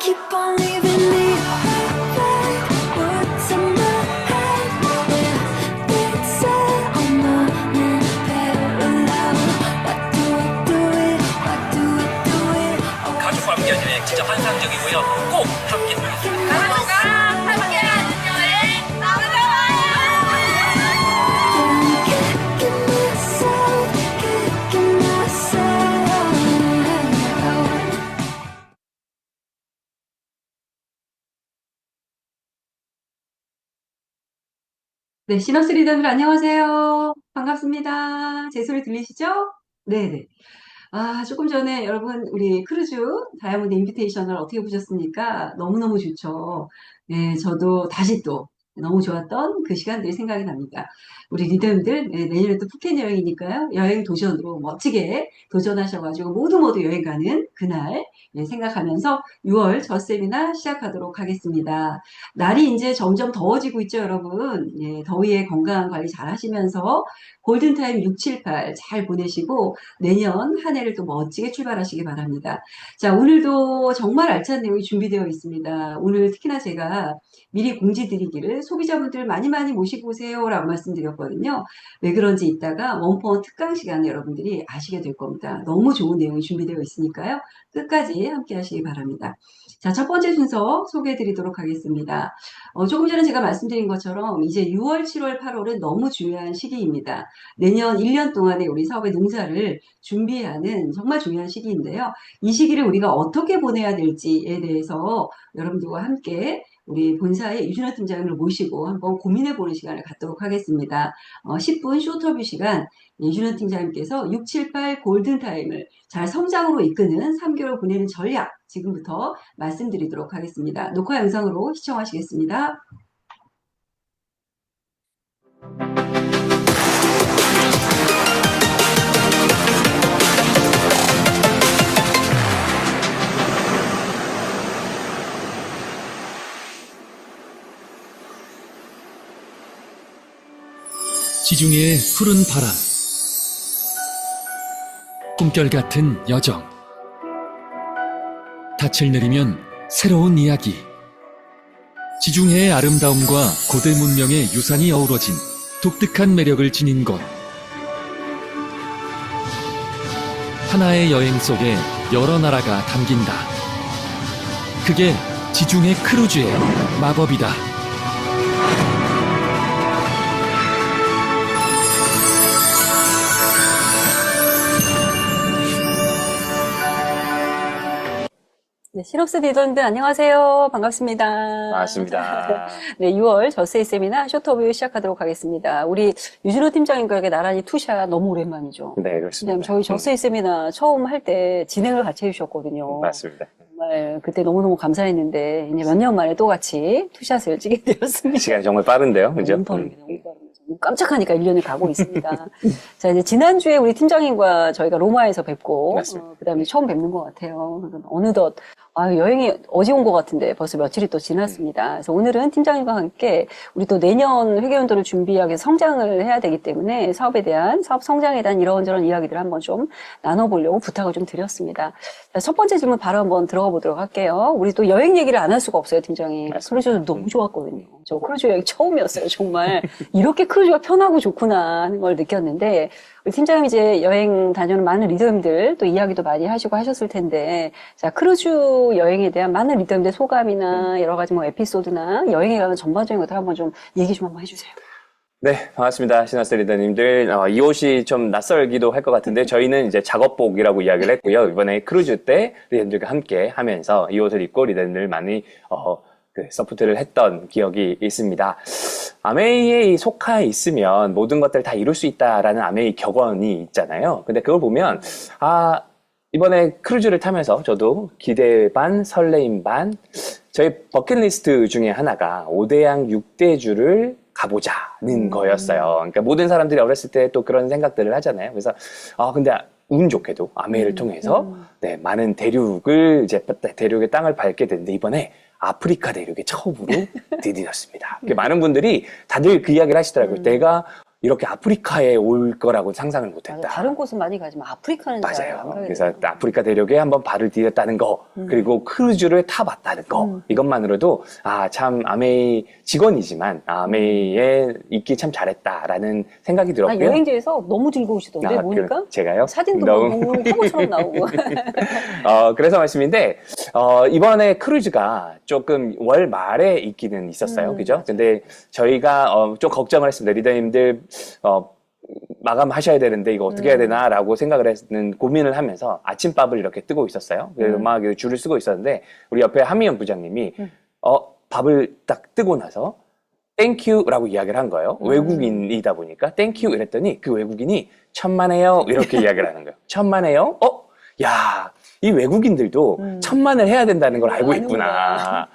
keep on leaving me like words in my head. Yeah, it's all morning parallel. Why do I do it? Why do I do it? Oh, 가족과 함께한 여행 진짜 환상적이고요. 꼭 함께 하겠습니다. kicking myself, kicking myself. 네, 시너스 리더들 안녕하세요. 반갑습니다. 제 소리 들리시죠? 네네. 조금 전에 여러분 우리 크루즈 다이아몬드 인비테이션을 어떻게 보셨습니까? 너무너무 좋죠. 네, 저도 다시 또 너무 좋았던 그 시간들이 생각이 납니다. 우리 리더님들 내년에 또 푸켓 여행이니까요. 여행 도전으로 멋지게 도전하셔가지고 모두 여행 가는 그날 생각하면서 6월 저 세미나 시작하도록 하겠습니다. 날이 이제 점점 더워지고 있죠, 여러분. 더위에 건강 관리 잘 하시면서 골든타임 6, 7, 8 잘 보내시고 내년 한 해를 또 멋지게 출발하시기 바랍니다. 자, 오늘도 정말 알찬 내용이 준비되어 있습니다. 오늘 특히나 제가 미리 공지드리기를 소비자분들 많이 모시고 오세요 라고 말씀드렸거든요. 왜 그런지 이따가 원포원 특강 시간에 여러분들이 아시게 될 겁니다. 너무 좋은 내용이 준비되어 있으니까요. 끝까지 함께 하시기 바랍니다. 자, 첫 번째 순서 소개해 드리도록 하겠습니다. 조금 전에 제가 말씀드린 것처럼 이제 6월, 7월, 8월은 너무 중요한 시기입니다. 내년 1년 동안의 우리 사업의 농사를 준비해야 하는 정말 중요한 시기인데요. 이 시기를 우리가 어떻게 보내야 될지에 대해서 여러분들과 함께 우리 본사의 유준호 팀장님을 모시고 한번 고민해보는 시간을 갖도록 하겠습니다. 10분 쇼터뷰 시간 유준호 팀장님께서 6, 7, 8 골든타임을 잘 성장으로 이끄는 3개월 보내는 전략 지금부터 말씀드리도록 하겠습니다. 녹화 영상으로 시청하시겠습니다. 지중해의 푸른 바람, 꿈결 같은 여정, 닻을 내리면 새로운 이야기. 지중해의 아름다움과 고대 문명의 유산이 어우러진 독특한 매력을 지닌 곳. 하나의 여행 속에 여러 나라가 담긴다. 그게 지중해 크루즈의 마법이다. 네, 시럽스 리더님들 안녕하세요. 반갑습니다. 반갑습니다. 네, 6월 저세이 세미나 쇼터뷰 시작하도록 하겠습니다. 우리 유준호 팀장님과 나란히 투샷 너무 오랜만이죠. 네, 그렇습니다. 왜냐면 저희 저세이 세미나 처음 할 때 진행을 같이 해주셨거든요. 맞습니다. 정말 그때 너무너무 감사했는데 이제 몇 년 만에 또 같이 투샷을 찍게 되었습니다. 시간이 정말 빠른데요, 그죠? 너무 빠릅니다. 깜짝하니까 1년이 가고 있습니다. 자, 이제 지난주에 우리 팀장님과 저희가 로마에서 뵙고, 그 다음에 처음 뵙는 것 같아요. 어느덧, 여행이 어제 온 것 같은데 벌써 며칠이 또 지났습니다. 그래서 오늘은 팀장님과 함께 우리 또 내년 회계연도를 준비하기 위해서 성장을 해야 되기 때문에 사업에 대한, 사업 성장에 대한 이런저런 이야기들을 한번 좀 나눠보려고 부탁을 좀 드렸습니다. 자, 첫 번째 질문 바로 한번 들어가 보도록 할게요. 우리 또 여행 얘기를 안 할 수가 없어요, 팀장님. 크루즈도 너무 좋았거든요. 저 크루즈 여행 처음이었어요, 정말. 이렇게 크루즈가 편하고 좋구나 하는 걸 느꼈는데, 우리 팀장님 이제 여행 다녀오는 많은 리더님들 또 이야기도 많이 하시고 하셨을 텐데, 자, 크루즈 여행에 대한 많은 리더님들 소감이나 여러 가지 뭐 에피소드나 여행에 관한 전반적인 것들 한번 좀 얘기 좀 한번 해주세요. 네, 반갑습니다. 시너스 리더님들. 이 옷이 좀 낯설기도 할 것 같은데, 저희는 이제 작업복이라고 이야기를 했고요. 이번에 크루즈 때 리더님들과 함께 하면서 이 옷을 입고 리더님들 많이, 서포트를 했던 기억이 있습니다. 아메이에 속해 있으면 모든 것들을 다 이룰 수 있다라는 아메이 격언이 있잖아요. 근데 그걸 보면, 이번에 크루즈를 타면서 저도 기대 반, 설레임 반, 저희 버킷리스트 중에 하나가 5대양 6대주를 가보자는 거였어요. 그러니까 모든 사람들이 어렸을 때 또 그런 생각들을 하잖아요. 그래서, 근데 운 좋게도 아메이를 통해서, 네, 많은 대륙의 땅을 밟게 됐는데, 이번에 아프리카 대륙에 처음으로 디디었습니다. 많은 분들이 다들 그 이야기를 하시더라고요. 내가 이렇게 아프리카에 올 거라고 상상을 못했다. 맞아. 다른 곳은 많이 가지만 아프리카는 잘 안 맞아요. 가게 그래서 돼요. 아프리카 대륙에 한번 발을 디뎠다는 거, 그리고 크루즈를 타봤다는 거, 이것만으로도, 참, 아메이 직원이지만, 아메이에 있기 참 잘했다라는 생각이 들었고요. 여행지에서 너무 즐거우시던데, 보니까? 제가요? 사진도 너무- 뭐 화보처럼 나오고. 그래서 말씀인데, 이번에 크루즈가 조금 월 말에 있기는 있었어요. 그죠? 근데 저희가, 좀 걱정을 했습니다. 리더님들, 마감하셔야 되는데 이거 어떻게 해야 되나라고 생각을 했는 고민을 하면서 아침밥을 이렇게 뜨고 있었어요. 그래서 막 줄을 쓰고 있었는데 우리 옆에 한미연 부장님이 밥을 딱 뜨고 나서 땡큐라고 이야기를 한 거예요. 외국인이다 보니까 땡큐 이랬더니 그 외국인이 천만에요 이렇게 이야기를 하는 거예요. 천만에요? 야, 이 외국인들도 천만을 해야 된다는 걸 알고 있구나.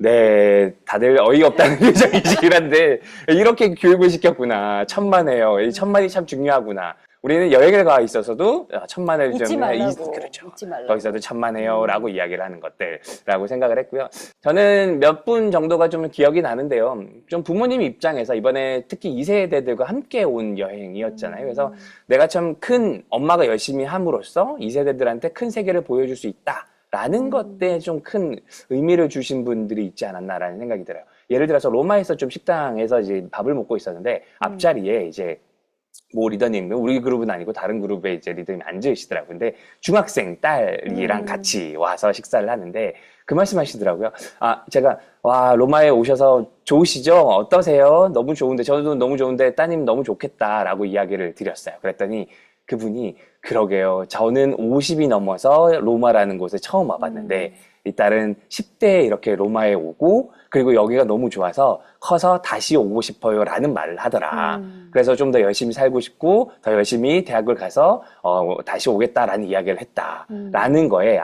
네, 다들 어이없다는 표정이시긴 한데, 이렇게 교육을 시켰구나. 천만에요. 이 천만이 참 중요하구나. 우리는 여행을 가 있어서도 천만을 잊지 좀 말라고. 그렇죠. 잊지 말라고. 거기서도 천만에요라고 이야기를 하는 것들라고 생각을 했고요. 저는 몇 분 정도가 좀 기억이 나는데요. 좀 부모님 입장에서 이번에 특히 2세대들과 함께 온 여행이었잖아요. 그래서 내가 참 큰 엄마가 열심히 함으로써 2세대들한테 큰 세계를 보여줄 수 있다. 라는 것에 좀 큰 의미를 주신 분들이 있지 않았나라는 생각이 들어요. 예를 들어서 로마에서 좀 식당에서 이제 밥을 먹고 있었는데 앞자리에 이제 뭐 리더님, 우리 그룹은 아니고 다른 그룹에 이제 리더님이 앉으시더라고요. 근데 중학생 딸이랑 같이 와서 식사를 하는데 그 말씀 하시더라고요. 제가, 로마에 오셔서 좋으시죠? 어떠세요? 너무 좋은데, 저도 너무 좋은데 따님 너무 좋겠다라고 이야기를 드렸어요. 그랬더니 그분이 그러게요. 저는 50이 넘어서 로마라는 곳에 처음 와봤는데 이 딸은 10대에 이렇게 로마에 오고 그리고 여기가 너무 좋아서 커서 다시 오고 싶어요 라는 말을 하더라. 그래서 좀 더 열심히 살고 싶고 더 열심히 대학을 가서 다시 오겠다라는 이야기를 했다. 라는 거에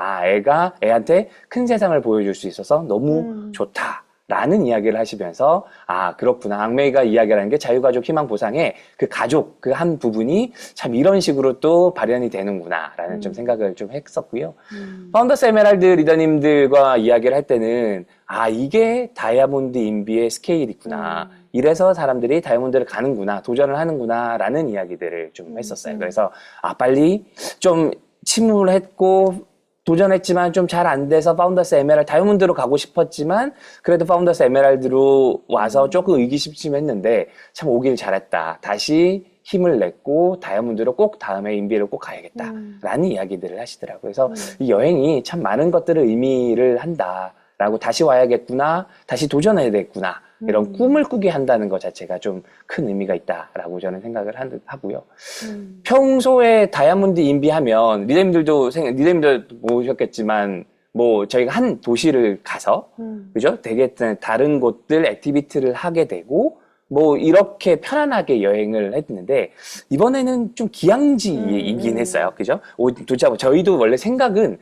애한테 큰 세상을 보여줄 수 있어서 너무 좋다. 라는 이야기를 하시면서 그렇구나. 앙메이가 이야기하는 게 자유가족 희망 보상에 그 가족 그 한 부분이 참 이런 식으로 또 발현이 되는구나 라는 좀 생각을 좀 했었고요. 파운더스 에메랄드 리더님들과 이야기를 할 때는 이게 다이아몬드 인비의 스케일이구나. 이래서 사람들이 다이아몬드를 가는구나. 도전을 하는구나 라는 이야기들을 좀 했었어요. 그래서 빨리 좀 침울했고 도전했지만 좀 잘 안 돼서 파운더스 에메랄드 다이아몬드로 가고 싶었지만 그래도 파운더스 에메랄드로 와서 조금 의기심침했는데 참 오길 잘했다. 다시 힘을 냈고 다이아몬드로 꼭 다음에 인비를 꼭 가야겠다. 라는 이야기들을 하시더라고요. 그래서 이 여행이 참 많은 것들을 의미를 한다. 라고 다시 와야겠구나. 다시 도전해야 되겠구나. 이런 꿈을 꾸게 한다는 것 자체가 좀 큰 의미가 있다라고 저는 생각을 하고요. 평소에 다이아몬드 인비하면 리더님들 보셨겠지만 뭐 저희가 한 도시를 가서 그죠? 되게 다른 곳들 액티비티를 하게 되고 뭐 이렇게 편안하게 여행을 했는데 이번에는 좀 기항지이긴 했어요. 그죠? 도착하고 저희도 원래 생각은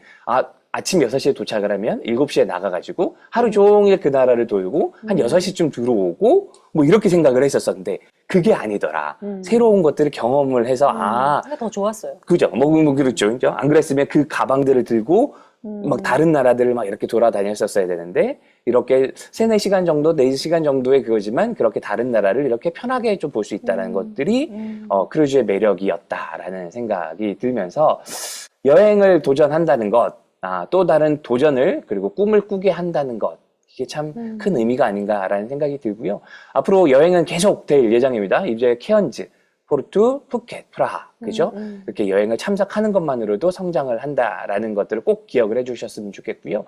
아침 6시에 도착을 하면 7시에 나가가지고 하루 종일 그 나라를 돌고 한 6시쯤 들어오고 뭐 이렇게 생각을 했었었는데 그게 아니더라. 새로운 것들을 경험을 해서 더 좋았어요. 그죠? 뭐 그렇죠. 그죠? 안 그랬으면 그 가방들을 들고 막 다른 나라들을 막 이렇게 돌아다녔었어야 되는데 이렇게 3-4시간 정도, 4시간 정도의 그거지만 그렇게 다른 나라를 이렇게 편하게 좀 볼 수 있다는 것들이 크루즈의 매력이었다라는 생각이 들면서 여행을 도전한다는 것 또 다른 도전을 그리고 꿈을 꾸게 한다는 것 이게 참 큰 의미가 아닌가라는 생각이 들고요. 앞으로 여행은 계속 될 예정입니다. 이제 케언즈, 포르투, 푸켓, 프라하 그죠? 이렇게 여행을 참석하는 것만으로도 성장을 한다라는 것들을 꼭 기억을 해주셨으면 좋겠고요.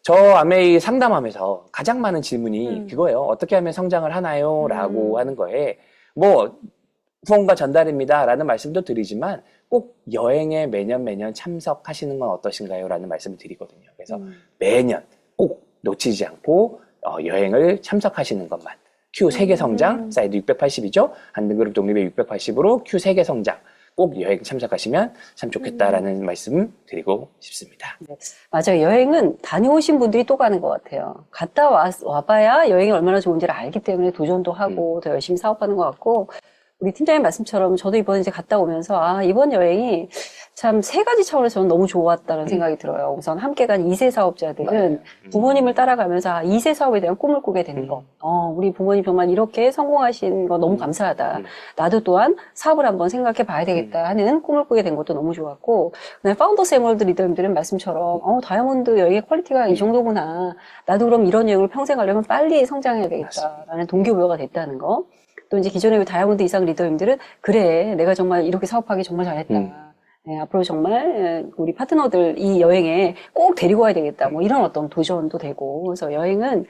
저 아메이 상담하면서 가장 많은 질문이 그거예요. 어떻게 하면 성장을 하나요? 라고 하는 거에 뭐 후원과 전달입니다 라는 말씀도 드리지만 꼭 여행에 매년 참석하시는 건 어떠신가요? 라는 말씀을 드리거든요. 그래서 매년 꼭 놓치지 않고 여행을 참석하시는 것만 Q 세계 성장 사이드 680이죠. 한등그룹 독립의 680으로 Q 세계 성장 꼭 여행 참석하시면 참 좋겠다라는 말씀 드리고 싶습니다. 네. 맞아요. 여행은 다녀오신 분들이 또 가는 것 같아요. 갔다 와봐야 여행이 얼마나 좋은지를 알기 때문에 도전도 하고 더 열심히 사업하는 것 같고 우리 팀장님 말씀처럼 저도 이번에 이제 갔다 오면서 이번 여행이 참 세 가지 차원에서 저는 너무 좋았다는 생각이 들어요. 우선 함께 간 2세 사업자들은 부모님을 따라가면서 2세 사업에 대한 꿈을 꾸게 되는 거. 우리 부모님 정말 이렇게 성공하신 거 너무 감사하다. 나도 또한 사업을 한번 생각해 봐야 되겠다 하는 꿈을 꾸게 된 것도 너무 좋았고, 그다음에 파운더스 에메랄드 리더님들은 말씀처럼 다이아몬드 여행의 퀄리티가 이 정도구나. 나도 그럼 이런 여행을 평생 하려면 빨리 성장해야 되겠다라는 동기부여가 됐다는 거. 또 이제 기존의 다이아몬드 이상 리더님들은 그래, 내가 정말 이렇게 사업하기 정말 잘했다. 네, 앞으로 정말 우리 파트너들 이 여행에 꼭 데리고 와야 되겠다. 뭐 이런 어떤 도전도 되고. 그래서 여행은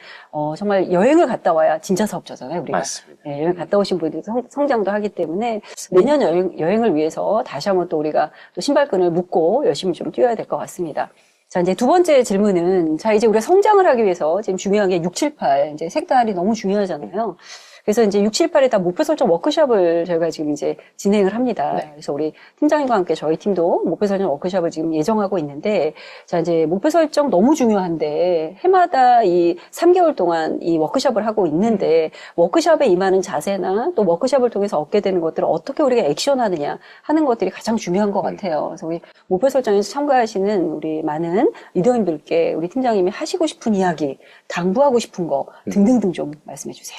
정말 여행을 갔다 와야 진짜 사업자잖아요, 우리가. 맞습니다. 네, 여행 갔다 오신 분들이 성장도 하기 때문에 내년 여행을 위해서 다시 한번 또 우리가 또 신발끈을 묶고 열심히 좀 뛰어야 될 것 같습니다. 자, 이제 두 번째 질문은, 자, 이제 우리가 성장을 하기 위해서 지금 중요한 게 6, 7, 8. 이제 색깔이 너무 중요하잖아요. 그래서 이제 6, 7, 8에 다 목표 설정 워크숍을 저희가 지금 이제 진행을 합니다. 네. 그래서 우리 팀장님과 함께 저희 팀도 목표 설정 워크숍을 지금 예정하고 있는데, 자, 이제 목표 설정 너무 중요한데, 해마다 이 3개월 동안 이 워크숍을 하고 있는데, 워크숍에 임하는 자세나 또 워크숍을 통해서 얻게 되는 것들을 어떻게 우리가 액션하느냐 하는 것들이 가장 중요한 것 같아요. 그래서 우리 목표 설정에서 참가하시는 우리 많은 리더님들께 우리 팀장님이 하시고 싶은 이야기, 당부하고 싶은 거 등등등 좀 말씀해 주세요.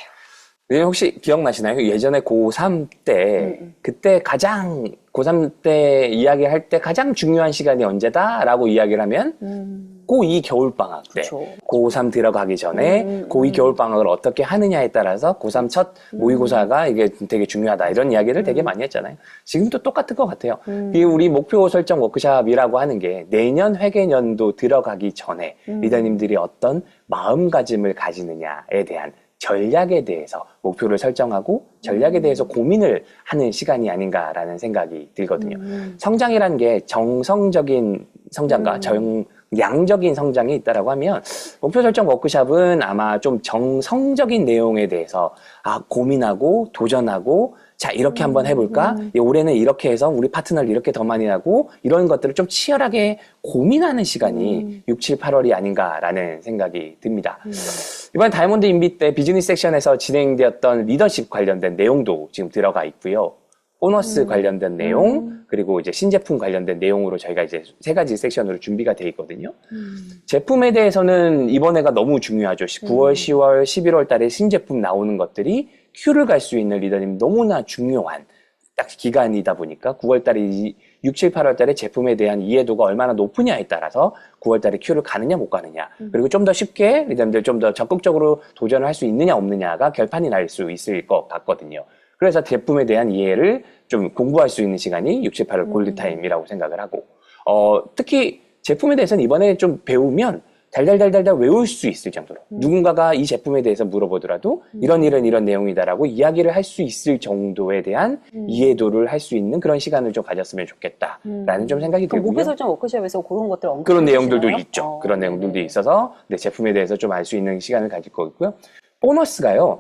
네, 혹시 기억나시나요? 예전에 고3 때, 그때 가장, 고3 때 이야기할 때 가장 중요한 시간이 언제다라고 이야기를 하면, 고2 겨울방학 때, 그쵸. 고3 들어가기 전에 고2 겨울방학을 어떻게 하느냐에 따라서 고3 첫 모의고사가 이게 되게 중요하다. 이런 이야기를 되게 많이 했잖아요. 지금도 똑같은 것 같아요. 이 우리 목표 설정 워크숍이라고 하는 게 내년 회계년도 들어가기 전에 리더님들이 어떤 마음가짐을 가지느냐에 대한 전략에 대해서 목표를 설정하고 전략에 대해서 고민을 하는 시간이 아닌가라는 생각이 들거든요. 성장이라는 게 정성적인 성장과 양적인 성장이 있다라고 하면 목표 설정 워크숍은 아마 좀 정성적인 내용에 대해서 고민하고 도전하고 자 이렇게 한번 해볼까? 올해는 이렇게 해서 우리 파트너를 이렇게 더 많이 하고 이런 것들을 좀 치열하게 고민하는 시간이 6, 7, 8월이 아닌가라는 생각이 듭니다. 이번 다이아몬드 인비 때 비즈니스 섹션에서 진행되었던 리더십 관련된 내용도 지금 들어가 있고요. 보너스 관련된 내용, 그리고 이제 신제품 관련된 내용으로 저희가 이제 3가지 섹션으로 준비가 돼 있거든요. 제품에 대해서는 이번에가 너무 중요하죠. 9월, 10월, 11월 달에 신제품 나오는 것들이 큐를 갈 수 있는 리더님 너무나 중요한 딱 기간이다 보니까 9월 달에 6, 7, 8월 달에 제품에 대한 이해도가 얼마나 높으냐에 따라서 9월 달에 큐를 가느냐 못 가느냐 그리고 좀 더 쉽게 리더님들 좀 더 적극적으로 도전을 할 수 있느냐 없느냐가 결판이 날 수 있을 것 같거든요. 그래서 제품에 대한 이해를 좀 공부할 수 있는 시간이 6, 7, 8월 골드타임이라고 생각을 하고 특히 제품에 대해서는 이번에 좀 배우면 달달달달달 외울 수 있을 정도로 누군가가 이 제품에 대해서 물어보더라도 이런 내용이다라고 이야기를 할 수 있을 정도에 대한 이해도를 할 수 있는 그런 시간을 좀 가졌으면 좋겠다라는 좀 생각이 들고요. 목표 설정 워크숍에서 그런 것들 언급해 그런 내용들도 주시나요? 있죠. 그런 내용들도 있어서 제품에 대해서 좀 알 수 있는 시간을 가질 거고요. 보너스가요.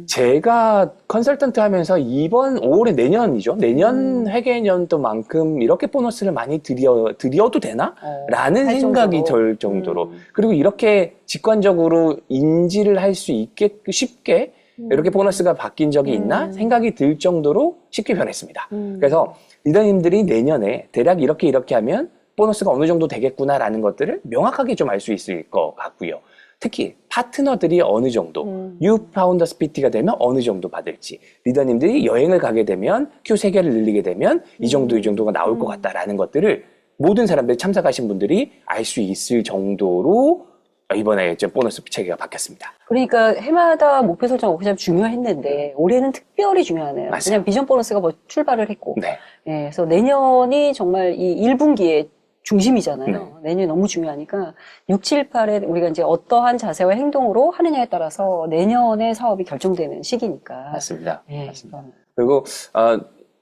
제가 컨설턴트 하면서 이번 5월에 내년이죠. 내년 회계년도만큼 이렇게 보너스를 많이 드려도 되나? 라는 할 생각이 정도로. 들 정도로. 그리고 이렇게 직관적으로 인지를 할 수 있게 쉽게 이렇게 보너스가 바뀐 적이 있나? 생각이 들 정도로 쉽게 변했습니다. 그래서 리더님들이 내년에 대략 이렇게 하면 보너스가 어느 정도 되겠구나라는 것들을 명확하게 좀 알 수 있을 것 같고요. 특히 파트너들이 어느 정도, 뉴 파운더스 PT가 되면 어느 정도 받을지, 리더님들이 여행을 가게 되면 Q 3개를 늘리게 되면 이 정도가 나올 것 같다라는 것들을 모든 사람들이 참석하신 분들이 알 수 있을 정도로 이번에 좀 보너스 체계가 바뀌었습니다. 그러니까 해마다 목표 설정 워크숍 중요했는데 올해는 특별히 중요하네요. 맞아요. 왜냐하면 비전 보너스가 출발을 했고, 네. 그래서 내년이 정말 이 1분기에 중심이잖아요. 내년이 너무 중요하니까 6, 7, 8에 우리가 이제 어떠한 자세와 행동으로 하느냐에 따라서 내년의 사업이 결정되는 시기니까. 맞습니다. 네, 맞습니다. 그리고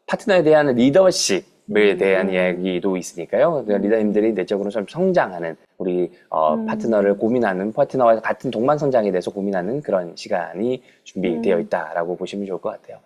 파트너에 대한 리더십에 대한 이야기도 있으니까요. 리더님들이 내적으로 좀 성장하는 우리 파트너를 고민하는, 파트너와 같은 동반 성장에 대해서 고민하는 그런 시간이 준비되어 있다라고 보시면 좋을 것 같아요.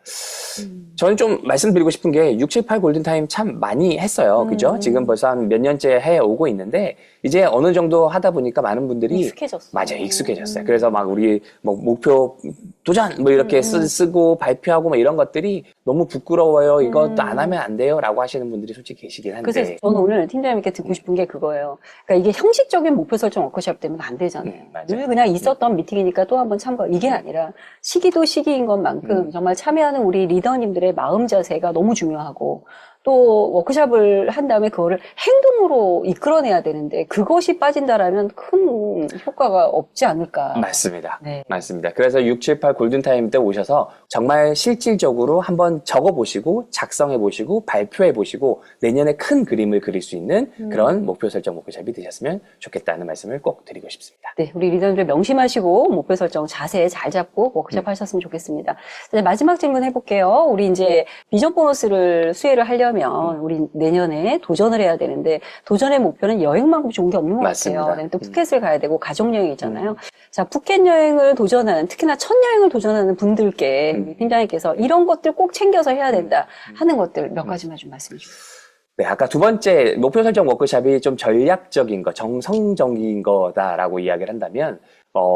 저는 좀 말씀드리고 싶은 게 6, 7, 8 골든타임 참 많이 했어요. 그죠? 지금 벌써 한 몇 년째 해 오고 있는데 이제 어느 정도 하다 보니까 많은 분들이 익숙해졌어요. 맞아요. 익숙해졌어요. 그래서 막 우리 뭐 목표 도전 뭐 이렇게 쓰고 발표하고 뭐 이런 것들이 너무 부끄러워요. 이것도 안 하면 안 돼요. 라고 하시는 분들이 솔직히 계시긴 한데. 그래서 저는 오늘 팀장님께 듣고 싶은 게 그거예요. 그러니까 이게 형식적인 목표 설정 워크숍 때문에 안 되잖아요. 맞아요. 늘 그냥 있었던 미팅이니까 또 한번 참가. 이게 아니라 시기도 시기인 것만큼 정말 참여하는 우리 리더님들의 마음 자세가 너무 중요하고 또 워크숍을 한 다음에 그거를 행동으로 이끌어내야 되는데 그것이 빠진다라면 큰 효과가 없지 않을까. 맞습니다. 네. 맞습니다. 그래서 6, 7, 8 골든타임 때 오셔서 정말 실질적으로 한번 적어보시고 작성해보시고 발표해보시고 내년에 큰 그림을 그릴 수 있는 그런 목표 설정 워크숍이 되셨으면 좋겠다는 말씀을 꼭 드리고 싶습니다. 네, 우리 리더님들 명심하시고 목표 설정 자세 잘 잡고 워크숍 하셨으면 좋겠습니다. 자, 마지막 질문 해볼게요. 우리 이제 비전 보너스를 수혜를 하려면 우리 내년에 도전을 해야 되는데 도전의 목표는 여행만큼 좋은 게 없는 것 맞습니다. 같아요. 그다음에 또 푸켓을 가야 되고 가족여행 있잖아요. 자, 푸켓 여행을 도전하는 특히나 첫 여행을 도전하는 분들께 우리 팀장님께서 이런 것들 꼭 챙겨서 해야 된다 하는 것들 몇 가지만 좀 말씀해 주세요. 네, 아까 두 번째 목표 설정 워크숍이 좀 전략적인 거, 정성적인 거다라고 이야기를 한다면,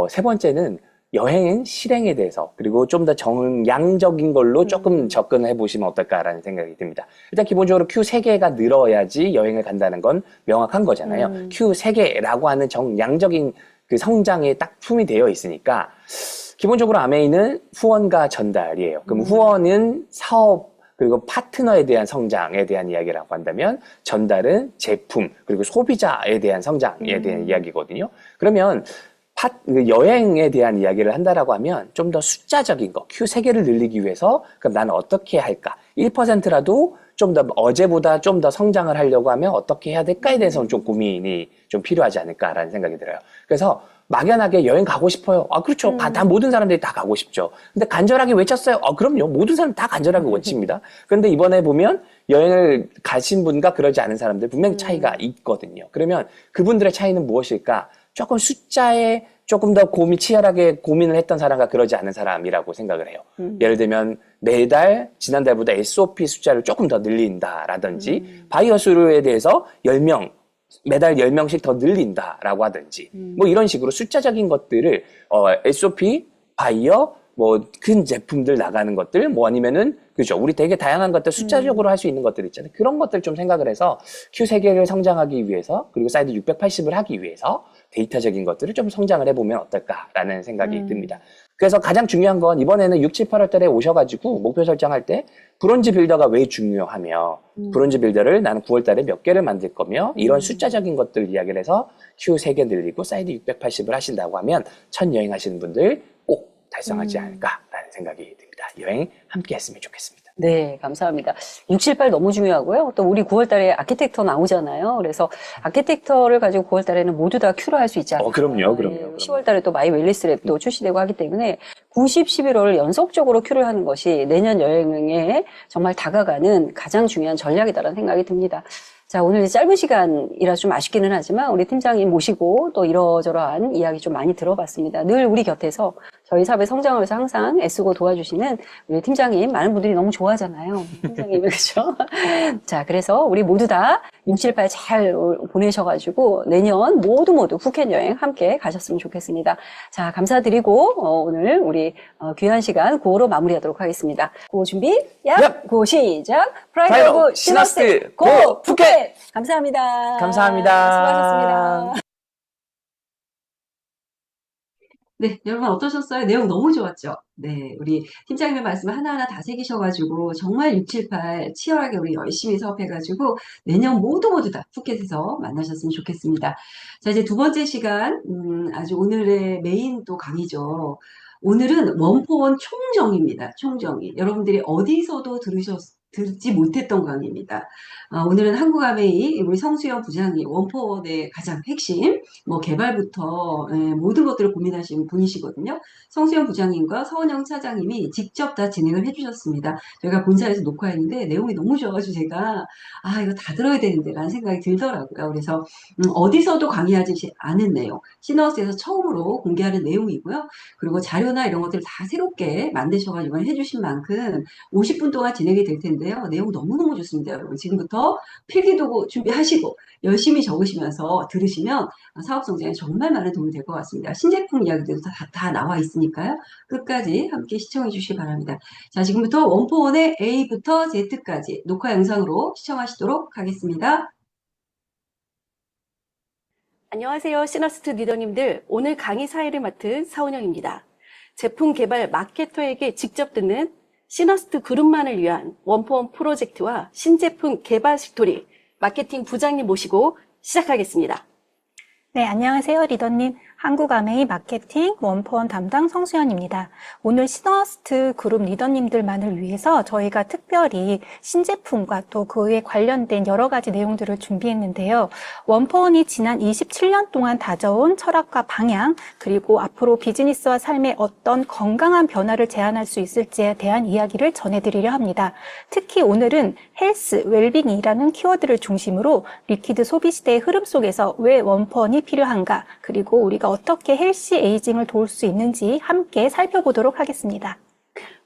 세 번째는 여행 실행에 대해서 그리고 좀 더 정량적인 걸로 조금 접근해 보시면 어떨까라는 생각이 듭니다. 일단 기본적으로 Q 3개가 늘어야지 여행을 간다는 건 명확한 거잖아요. Q 3개라고 하는 정량적인 그 성장에 딱 품이 되어 있으니까 기본적으로 아메이는 후원과 전달이에요. 그럼 후원은 사업 그리고 파트너에 대한 성장에 대한 이야기라고 한다면 전달은 제품 그리고 소비자에 대한 성장에 대한 이야기거든요. 그러면 여행에 대한 이야기를 한다라고 하면 좀 더 숫자적인 거, Q 3개를 늘리기 위해서 그럼 나는 어떻게 할까? 1%라도 좀 더 어제보다 좀 더 성장을 하려고 하면 어떻게 해야 될까에 대해서는 좀 고민이 좀 필요하지 않을까라는 생각이 들어요. 그래서 막연하게 여행 가고 싶어요. 아, 그렇죠. 다 모든 사람들이 다 가고 싶죠. 근데 간절하게 외쳤어요. 그럼요. 모든 사람 다 간절하게 외칩니다. 그런데 이번에 보면 여행을 가신 분과 그러지 않은 사람들 분명히 차이가 있거든요. 그러면 그분들의 차이는 무엇일까? 조금 숫자에 조금 더 치열하게 고민을 했던 사람과 그러지 않은 사람이라고 생각을 해요. 예를 들면 매달 지난달보다 SOP 숫자를 조금 더 늘린다라든지 바이어 수에 대해서 10명 매달 10명씩 더 늘린다라고 하든지 뭐 이런 식으로 숫자적인 것들을 SOP, 바이어, 뭐 큰 제품들 나가는 것들 뭐 아니면은 그죠 우리 되게 다양한 것들 숫자적으로 할 수 있는 것들 있잖아요. 그런 것들 좀 생각을 해서 Q 3개를 성장하기 위해서 그리고 사이드 680을 하기 위해서 데이터적인 것들을 좀 성장을 해보면 어떨까라는 생각이 듭니다. 그래서 가장 중요한 건 이번에는 6, 7, 8월 달에 오셔가지고 목표 설정할 때 브론즈 빌더가 왜 중요하며 브론즈 빌더를 나는 9월 달에 몇 개를 만들 거며 이런 숫자적인 것들 이야기를 해서 Q 3개 늘리고 사이드 680을 하신다고 하면 첫 여행 하시는 분들 꼭 달성하지 않을까라는 생각이 듭니다. 여행 함께 했으면 좋겠습니다. 네, 감사합니다. 6, 7, 8 너무 중요하고요. 또 우리 9월 달에 아키텍터 나오잖아요. 그래서 아키텍터를 가지고 9월 달에는 모두 다 큐로 할 수 있지 않을까. 그럼요. 10월 달에 또 마이 웰리스 랩도 출시되고 하기 때문에 9, 10, 11월을 연속적으로 큐를 하는 것이 내년 여행에 정말 다가가는 가장 중요한 전략이다라는 생각이 듭니다. 자, 오늘 짧은 시간이라 좀 아쉽기는 하지만 우리 팀장님 모시고 또 이러저러한 이야기 좀 많이 들어봤습니다. 늘 우리 곁에서 저희 사업의 성장을 위해서 항상 애쓰고 도와주시는 우리 팀장님 많은 분들이 너무 좋아하잖아요. 팀장님을 그렇죠? 자, 그래서 우리 모두 다 6, 7, 8 잘 보내셔가지고 내년 모두 푸켓 여행 함께 가셨으면 좋겠습니다. 자, 감사드리고 오늘 우리 귀한 시간 구호로 마무리하도록 하겠습니다. 구호 준비, 구호 시작. 프라이드 오브 시너스 고 푸켓. 감사합니다. 감사합니다. 수고하셨습니다. 네, 여러분 어떠셨어요? 내용 너무 좋았죠? 네, 우리 팀장님의 말씀을 하나하나 다 새기셔가지고 정말 6, 7, 8 치열하게 우리 열심히 사업해가지고 내년 모두 다 푸켓에서 만나셨으면 좋겠습니다. 자, 이제 두 번째 시간, 아주 오늘의 메인 또 강의죠. 오늘은 원포원 총정의입니다. 총정의. 여러분들이 어디서도 듣지 못했던 강의입니다. 오늘은 한국아메이 우리 성수영 부장이 원포원의 가장 핵심 개발부터 모든 것들을 고민하신 분이시거든요. 성수영 부장님과 서원영 차장님이 직접 다 진행을 해주셨습니다. 저희가 본사에서 녹화했는데 내용이 너무 좋아가지고 제가 이거 다 들어야 되는데 라는 생각이 들더라고요. 그래서 어디서도 강의하지 않은 내용, 시너스에서 처음으로 공개하는 내용이고요. 그리고 자료나 이런 것들을 다 새롭게 만드셔가지고 해주신 만큼 50분 동안 진행이 될 텐데요. 내용 너무너무 좋습니다. 여러분 지금부터 필기도구 준비하시고 열심히 적으시면서 들으시면 사업 성장에 정말 많은 도움이 될 것 같습니다. 신제품 이야기들도 다 나와 있으니까요. 끝까지 함께 시청해 주시기 바랍니다. 자, 지금부터 원포원의 A부터 Z까지 녹화 영상으로 시청하시도록 하겠습니다. 안녕하세요. 시너스트 리더님들. 오늘 강의 사회를 맡은 사운영입니다. 제품 개발 마케터에게 직접 듣는 시너스트 그룹만을 위한 원포원 프로젝트와 신제품 개발 스토리 마케팅 부장님 모시고 시작하겠습니다. 네, 안녕하세요, 리더님. 한국아메이 마케팅 원포원 담당 성수연입니다. 오늘 시너스트 그룹 리더님들만을 위해서 저희가 특별히 신제품과 또 그에 관련된 여러 가지 내용들을 준비했는데요. 원포원이 지난 27년 동안 다져온 철학과 방향, 그리고 앞으로 비즈니스와 삶에 어떤 건강한 변화를 제안할 수 있을지에 대한 이야기를 전해드리려 합니다. 특히 오늘은 헬스, 웰빙이라는 키워드를 중심으로 리퀴드 소비 시대의 흐름 속에서 왜 원포원이 필요한가, 그리고 우리가 어떻게 헬시 에이징을 도울 수 있는지 함께 살펴보도록 하겠습니다.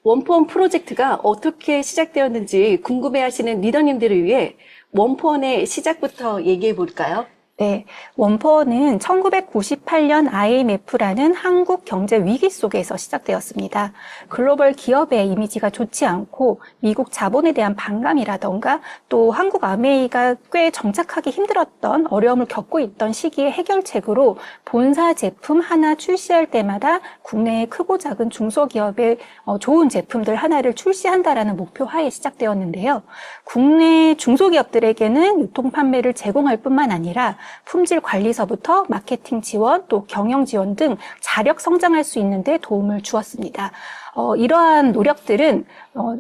원포원 프로젝트가 어떻게 시작되었는지 궁금해하시는 리더님들을 위해 원포원의 시작부터 얘기해 볼까요? 네, 원포원은 1998년 IMF라는 한국 경제 위기 속에서 시작되었습니다. 글로벌 기업의 이미지가 좋지 않고 미국 자본에 대한 반감이라던가 또 한국 아메이가 꽤 정착하기 힘들었던 어려움을 겪고 있던 시기의 해결책으로 본사 제품 하나 출시할 때마다 국내의 크고 작은 중소기업의 좋은 제품들 하나를 출시한다라는 목표 하에 시작되었는데요. 국내 중소기업들에게는 유통 판매를 제공할 뿐만 아니라 품질 관리서부터 마케팅 지원, 또 경영 지원 등 자력 성장할 수 있는 데 도움을 주었습니다. 이러한 노력들은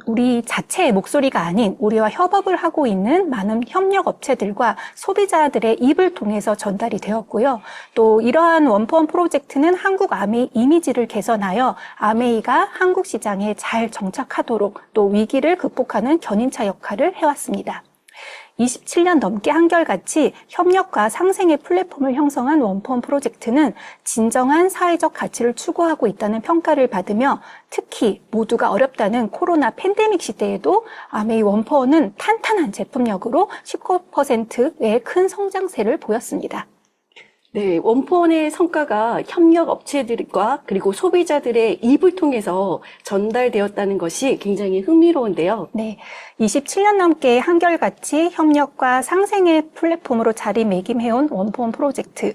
우리 자체의 목소리가 아닌 우리와 협업을 하고 있는 많은 협력 업체들과 소비자들의 입을 통해서 전달이 되었고요. 또 이러한 원포원 프로젝트는 한국 아메이 이미지를 개선하여 아메이가 한국 시장에 잘 정착하도록 또 위기를 극복하는 견인차 역할을 해왔습니다. 27년 넘게 한결같이 협력과 상생의 플랫폼을 형성한 원포원 프로젝트는 진정한 사회적 가치를 추구하고 있다는 평가를 받으며 특히 모두가 어렵다는 코로나 팬데믹 시대에도 아메이 원포원은 탄탄한 제품력으로 19%의 큰 성장세를 보였습니다. 네, 원포원의 성과가 협력 업체들과 그리고 소비자들의 입을 통해서 전달되었다는 것이 굉장히 흥미로운데요. 네, 27년 넘게 한결같이 협력과 상생의 플랫폼으로 자리매김해온 원포원 프로젝트.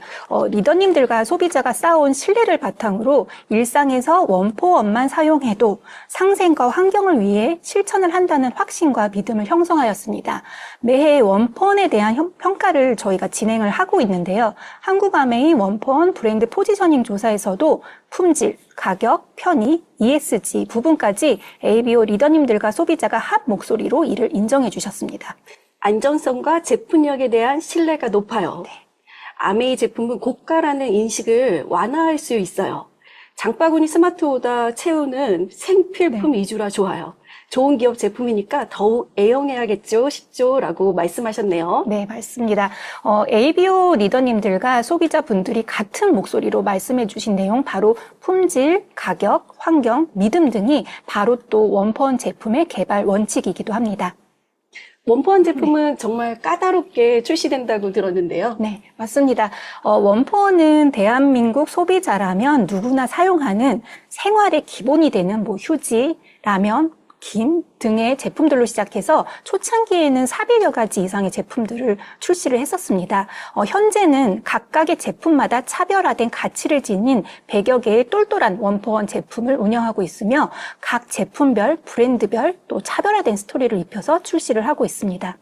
리더님들과 소비자가 쌓아온 신뢰를 바탕으로 일상에서 원포원만 사용해도 상생과 환경을 위해 실천을 한다는 확신과 믿음을 형성하였습니다. 매해 원포원에 대한 평가를 저희가 진행을 하고 있는데요. 한국아메이 원포원 브랜드 포지셔닝 조사에서도 품질, 가격, 편의, ESG 부분까지 ABO 리더님들과 소비자가 합 목소리로 이를 인정해 주셨습니다. 안전성과 제품력에 대한 신뢰가 높아요. 네. 아메이 제품은 고가라는 인식을 완화할 수 있어요. 장바구니 스마트오더 채우는 생필품 위주라 좋아요. 좋은 기업 제품이니까 더욱 애용해야겠죠, 싶죠? 라고 말씀하셨네요. 네, 맞습니다. ABO 리더님들과 소비자분들이 같은 목소리로 말씀해 주신 내용 바로 품질, 가격, 환경, 믿음 등이 바로 또 원포원 제품의 개발 원칙이기도 합니다. 원포원 제품은 정말 까다롭게 출시된다고 들었는데요. 네, 맞습니다. 원포원은 대한민국 소비자라면 누구나 사용하는 생활의 기본이 되는 휴지, 라면, 김 등의 제품들로 시작해서 초창기에는 400여 가지 이상의 제품들을 출시를 했었습니다. 현재는 각각의 제품마다 차별화된 가치를 지닌 100여 개의 똘똘한 원포원 제품을 운영하고 있으며 각 제품별, 브랜드별 또 차별화된 스토리를 입혀서 출시를 하고 있습니다.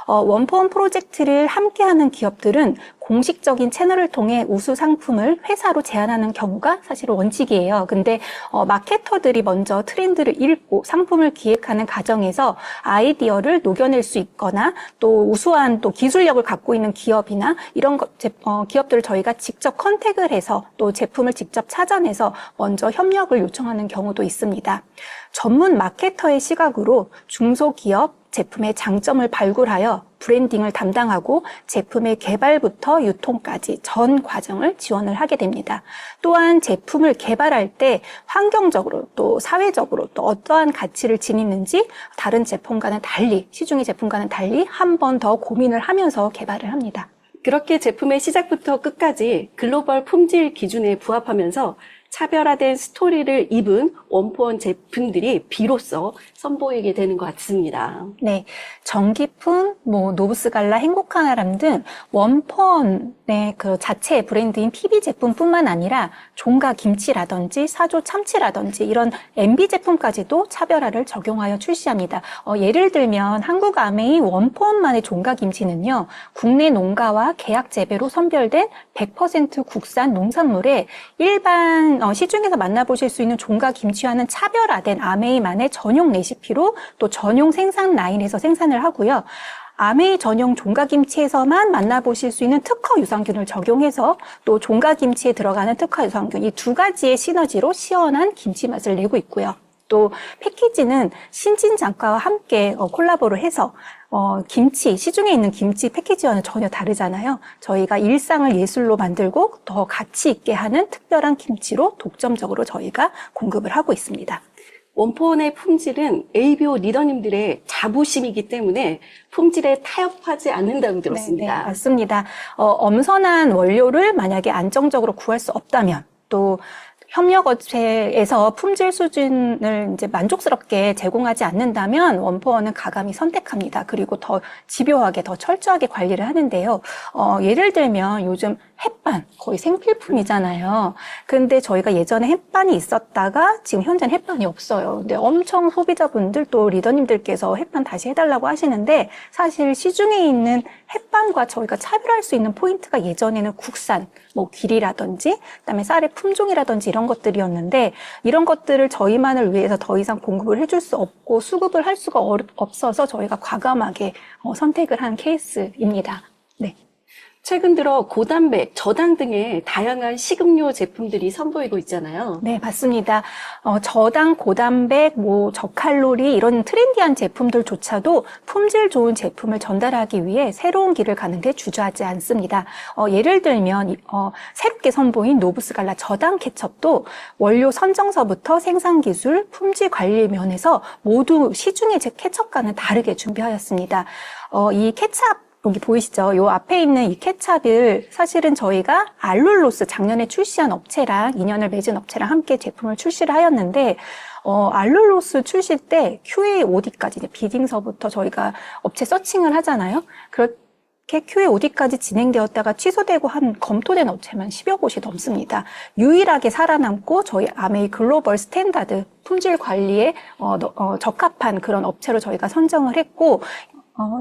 원포원 프로젝트를 함께하는 기업들은 공식적인 채널을 통해 우수 상품을 회사로 제안하는 경우가 사실 원칙이에요. 근데 마케터들이 먼저 트렌드를 읽고 상품을 기획하는 과정에서 아이디어를 녹여낼 수 있거나 또 우수한 또 기술력을 갖고 있는 기업이나 이런 기업들을 저희가 직접 컨택을 해서 또 제품을 직접 찾아내서 먼저 협력을 요청하는 경우도 있습니다. 전문 마케터의 시각으로 중소기업 제품의 장점을 발굴하여 브랜딩을 담당하고 제품의 개발부터 유통까지 전 과정을 지원을 하게 됩니다. 또한 제품을 개발할 때 환경적으로 또 사회적으로 또 어떠한 가치를 지니는지 다른 제품과는 달리, 시중의 제품과는 달리 한 번 더 고민을 하면서 개발을 합니다. 그렇게 제품의 시작부터 끝까지 글로벌 품질 기준에 부합하면서 차별화된 스토리를 입은 원포원 제품들이 비로소 선보이게 되는 것 같습니다. 네, 정기품, 노브스갈라, 행복하나람 등 원포원의 그 자체 브랜드인 PB 제품뿐만 아니라 종가 김치라든지 사조 참치라든지 이런 MB 제품까지도 차별화를 적용하여 출시합니다. 예를 들면 한국 아메이 원포원만의 종가 김치는요, 국내 농가와 계약 재배로 선별된 100% 국산 농산물에 일반 시중에서 만나보실 수 있는 종가 김치와는 차별화된 아메이만의 전용 레시피로 또 전용 생산 라인에서 생산을 하고요. 아메이 전용 종가김치에서만 만나보실 수 있는 특허 유산균을 적용해서 또 종가김치에 들어가는 특허 유산균 이 두 가지의 시너지로 시원한 김치 맛을 내고 있고요. 또 패키지는 신진장가와 함께 콜라보를 해서 김치, 시중에 있는 김치 패키지와는 전혀 다르잖아요. 저희가 일상을 예술로 만들고 더 가치 있게 하는 특별한 김치로 독점적으로 저희가 공급을 하고 있습니다. 원포원의 품질은 ABO 리더님들의 자부심이기 때문에 품질에 타협하지 않는다고 들었습니다. 네, 맞습니다. 엄선한 원료를 만약에 안정적으로 구할 수 없다면 또 협력업체에서 품질 수준을 이제 만족스럽게 제공하지 않는다면 원포원은 가감히 선택합니다. 그리고 더 집요하게, 더 철저하게 관리를 하는데요. 예를 들면 요즘 햇반, 거의 생필품이잖아요. 근데 저희가 예전에 햇반이 있었다가 지금 현재는 햇반이 없어요. 근데 엄청 소비자분들 또 리더님들께서 햇반 다시 해달라고 하시는데 사실 시중에 있는 햇반과 저희가 차별할 수 있는 포인트가 예전에는 국산, 길이라든지 그다음에 쌀의 품종이라든지 이런 것들이었는데 이런 것들을 저희만을 위해서 더 이상 공급을 해줄 수 없고 수급을 할 수가 없어서 저희가 과감하게 선택을 한 케이스입니다. 네. 최근 들어 고단백, 저당 등의 다양한 식음료 제품들이 선보이고 있잖아요. 네, 맞습니다. 저당, 고단백, 저칼로리 이런 트렌디한 제품들조차도 품질 좋은 제품을 전달하기 위해 새로운 길을 가는데 주저하지 않습니다. 예를 들면 새롭게 선보인 노브스갈라 저당 케첩도 원료 선정서부터 생산 기술, 품질 관리 면에서 모두 시중의 케첩과는 다르게 준비하였습니다. 이 케첩 여기 보이시죠? 요 앞에 있는 이 케찹을 사실은 저희가 알룰로스 작년에 출시한 업체랑 인연을 맺은 업체랑 함께 제품을 출시를 하였는데 알룰로스 출시 때 QA OD까지 이제 비딩서부터 저희가 업체 서칭을 하잖아요. 그렇게 QA OD까지 진행되었다가 취소되고 한 검토된 업체만 10여 곳이 넘습니다. 유일하게 살아남고 저희 아메이 글로벌 스탠다드 품질 관리에 적합한 그런 업체로 저희가 선정을 했고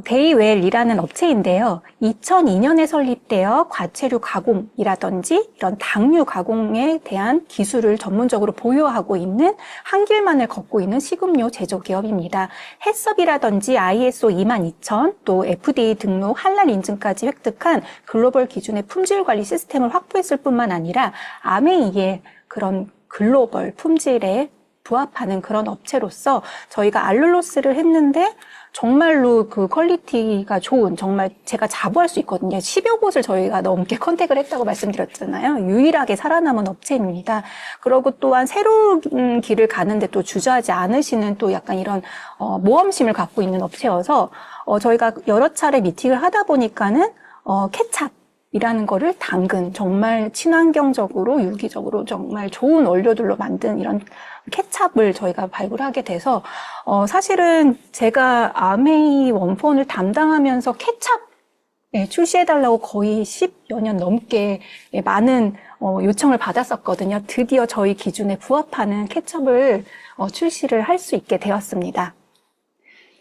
데이웰이라는 업체인데요. 2002년에 설립되어 과체류 가공이라든지 이런 당류 가공에 대한 기술을 전문적으로 보유하고 있는 한 길만을 걷고 있는 식음료 제조기업입니다. 햇섭이라든지 ISO 22000, 또 FDA 등록 할랄 인증까지 획득한 글로벌 기준의 품질 관리 시스템을 확보했을 뿐만 아니라 아메이의 그런 글로벌 품질에 부합하는 그런 업체로서 저희가 알룰로스를 했는데 정말로 그 퀄리티가 좋은, 정말 제가 자부할 수 있거든요. 10여 곳을 저희가 넘게 컨택을 했다고 말씀드렸잖아요. 유일하게 살아남은 업체입니다. 그리고 또한 새로운 길을 가는데 또 주저하지 않으시는 또 약간 이런 모험심을 갖고 있는 업체여서 저희가 여러 차례 미팅을 하다 보니까는 케찹이라는 거를 당근, 정말 친환경적으로 유기적으로 정말 좋은 원료들로 만든 이런 케찹을 저희가 발굴하게 돼서 사실은 제가 아메이 원포원을 담당하면서 케찹 출시해달라고 거의 10여 년 넘게 많은 요청을 받았었거든요. 드디어 저희 기준에 부합하는 케찹을 출시를 할 수 있게 되었습니다.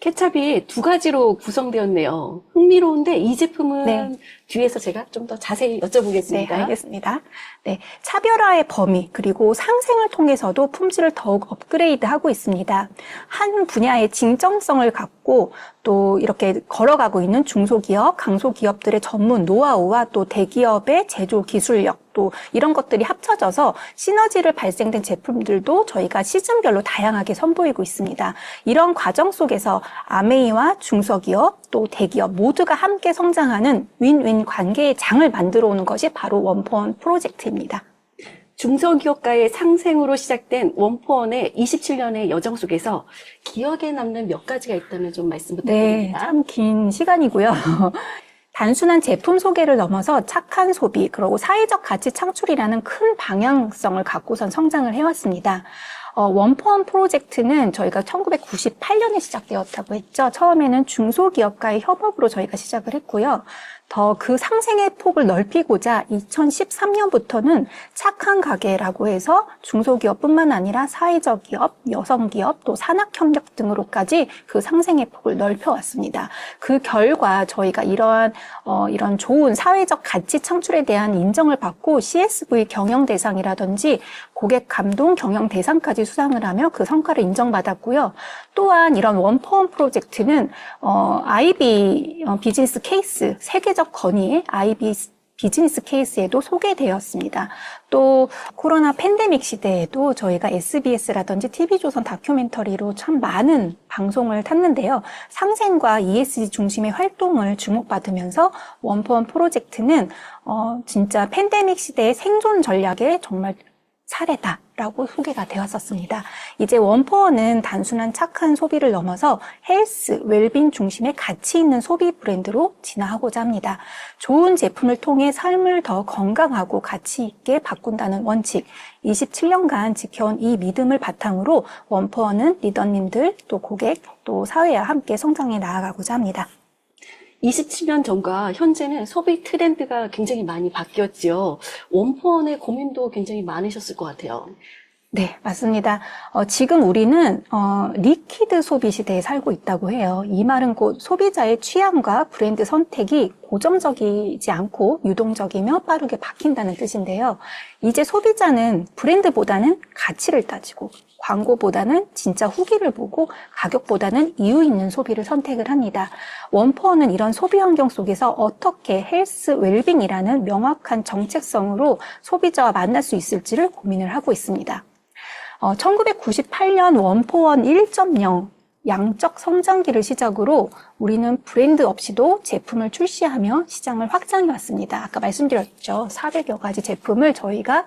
케찹이 두 가지로 구성되었네요. 흥미로운데 이 제품은 네. 뒤에서 제가 좀 더 자세히 네, 여쭤보겠습니다. 알겠습니다. 네, 차별화의 범위 그리고 상생을 통해서도 품질을 더욱 업그레이드하고 있습니다. 한 분야의 진정성을 갖고 또 이렇게 걸어가고 있는 중소기업, 강소기업들의 전문 노하우와 또 대기업의 제조 기술력 또 이런 것들이 합쳐져서 시너지를 발생된 제품들도 저희가 시즌별로 다양하게 선보이고 있습니다. 이런 과정 속에서 아메이와 중소기업 또 대기업 모두가 함께 성장하는 윈윈 관계의 장을 만들어 오는 것이 바로 원포원 프로젝트입니다. 중소기업가의 상생으로 시작된 원포원의 27년의 여정 속에서 기억에 남는 몇 가지가 있다면 좀 말씀 네, 부탁드립니다. 참 긴 시간이고요. 단순한 제품 소개를 넘어서 착한 소비, 그리고 사회적 가치 창출이라는 큰 방향성을 갖고선 성장을 해왔습니다. 원포원 프로젝트는 저희가 1998년에 시작되었다고 했죠. 처음에는 중소기업과의 협업으로 저희가 시작을 했고요. 더 그 상생의 폭을 넓히고자 2013년부터는 착한 가게라고 해서 중소기업뿐만 아니라 사회적 기업, 여성기업, 또 산학협력 등으로까지 그 상생의 폭을 넓혀왔습니다. 그 결과 저희가 이런 좋은 사회적 가치 창출에 대한 인정을 받고 CSV 경영 대상이라든지 고객 감동 경영 대상까지 수상을 하며 그 성과를 인정받았고요. 또한 이런 원포원 프로젝트는 IB 비즈니스 케이스, 세계적 건의의 IB 비즈니스 케이스에도 소개되었습니다. 또 코로나 팬데믹 시대에도 저희가 SBS라든지 TV조선 다큐멘터리로 참 많은 방송을 탔는데요. 상생과 ESG 중심의 활동을 주목받으면서 원포원 프로젝트는 진짜 팬데믹 시대의 생존 전략에 정말 사례다라고 소개가 되었었습니다. 이제 원포원은 단순한 착한 소비를 넘어서 헬스, 웰빙 중심의 가치 있는 소비 브랜드로 진화하고자 합니다. 좋은 제품을 통해 삶을 더 건강하고 가치 있게 바꾼다는 원칙, 27년간 지켜온 이 믿음을 바탕으로 원포원은 리더님들, 또 고객, 또 사회와 함께 성장해 나아가고자 합니다. 27년 전과 현재는 소비 트렌드가 굉장히 많이 바뀌었지요. 원포원의 고민도 굉장히 많으셨을 것 같아요. 네, 맞습니다. 지금 우리는 리퀴드 소비 시대에 살고 있다고 해요. 이 말은 곧 소비자의 취향과 브랜드 선택이 고정적이지 않고 유동적이며 빠르게 바뀐다는 뜻인데요. 이제 소비자는 브랜드보다는 가치를 따지고 광고보다는 진짜 후기를 보고 가격보다는 이유 있는 소비를 선택을 합니다. 원포원은 이런 소비 환경 속에서 어떻게 헬스 웰빙이라는 명확한 정책성으로 소비자와 만날 수 있을지를 고민을 하고 있습니다. 1998년 원포원 1.0 양적 성장기를 시작으로 우리는 브랜드 없이도 제품을 출시하며 시장을 확장해 왔습니다. 아까 말씀드렸죠. 400여 가지 제품을 저희가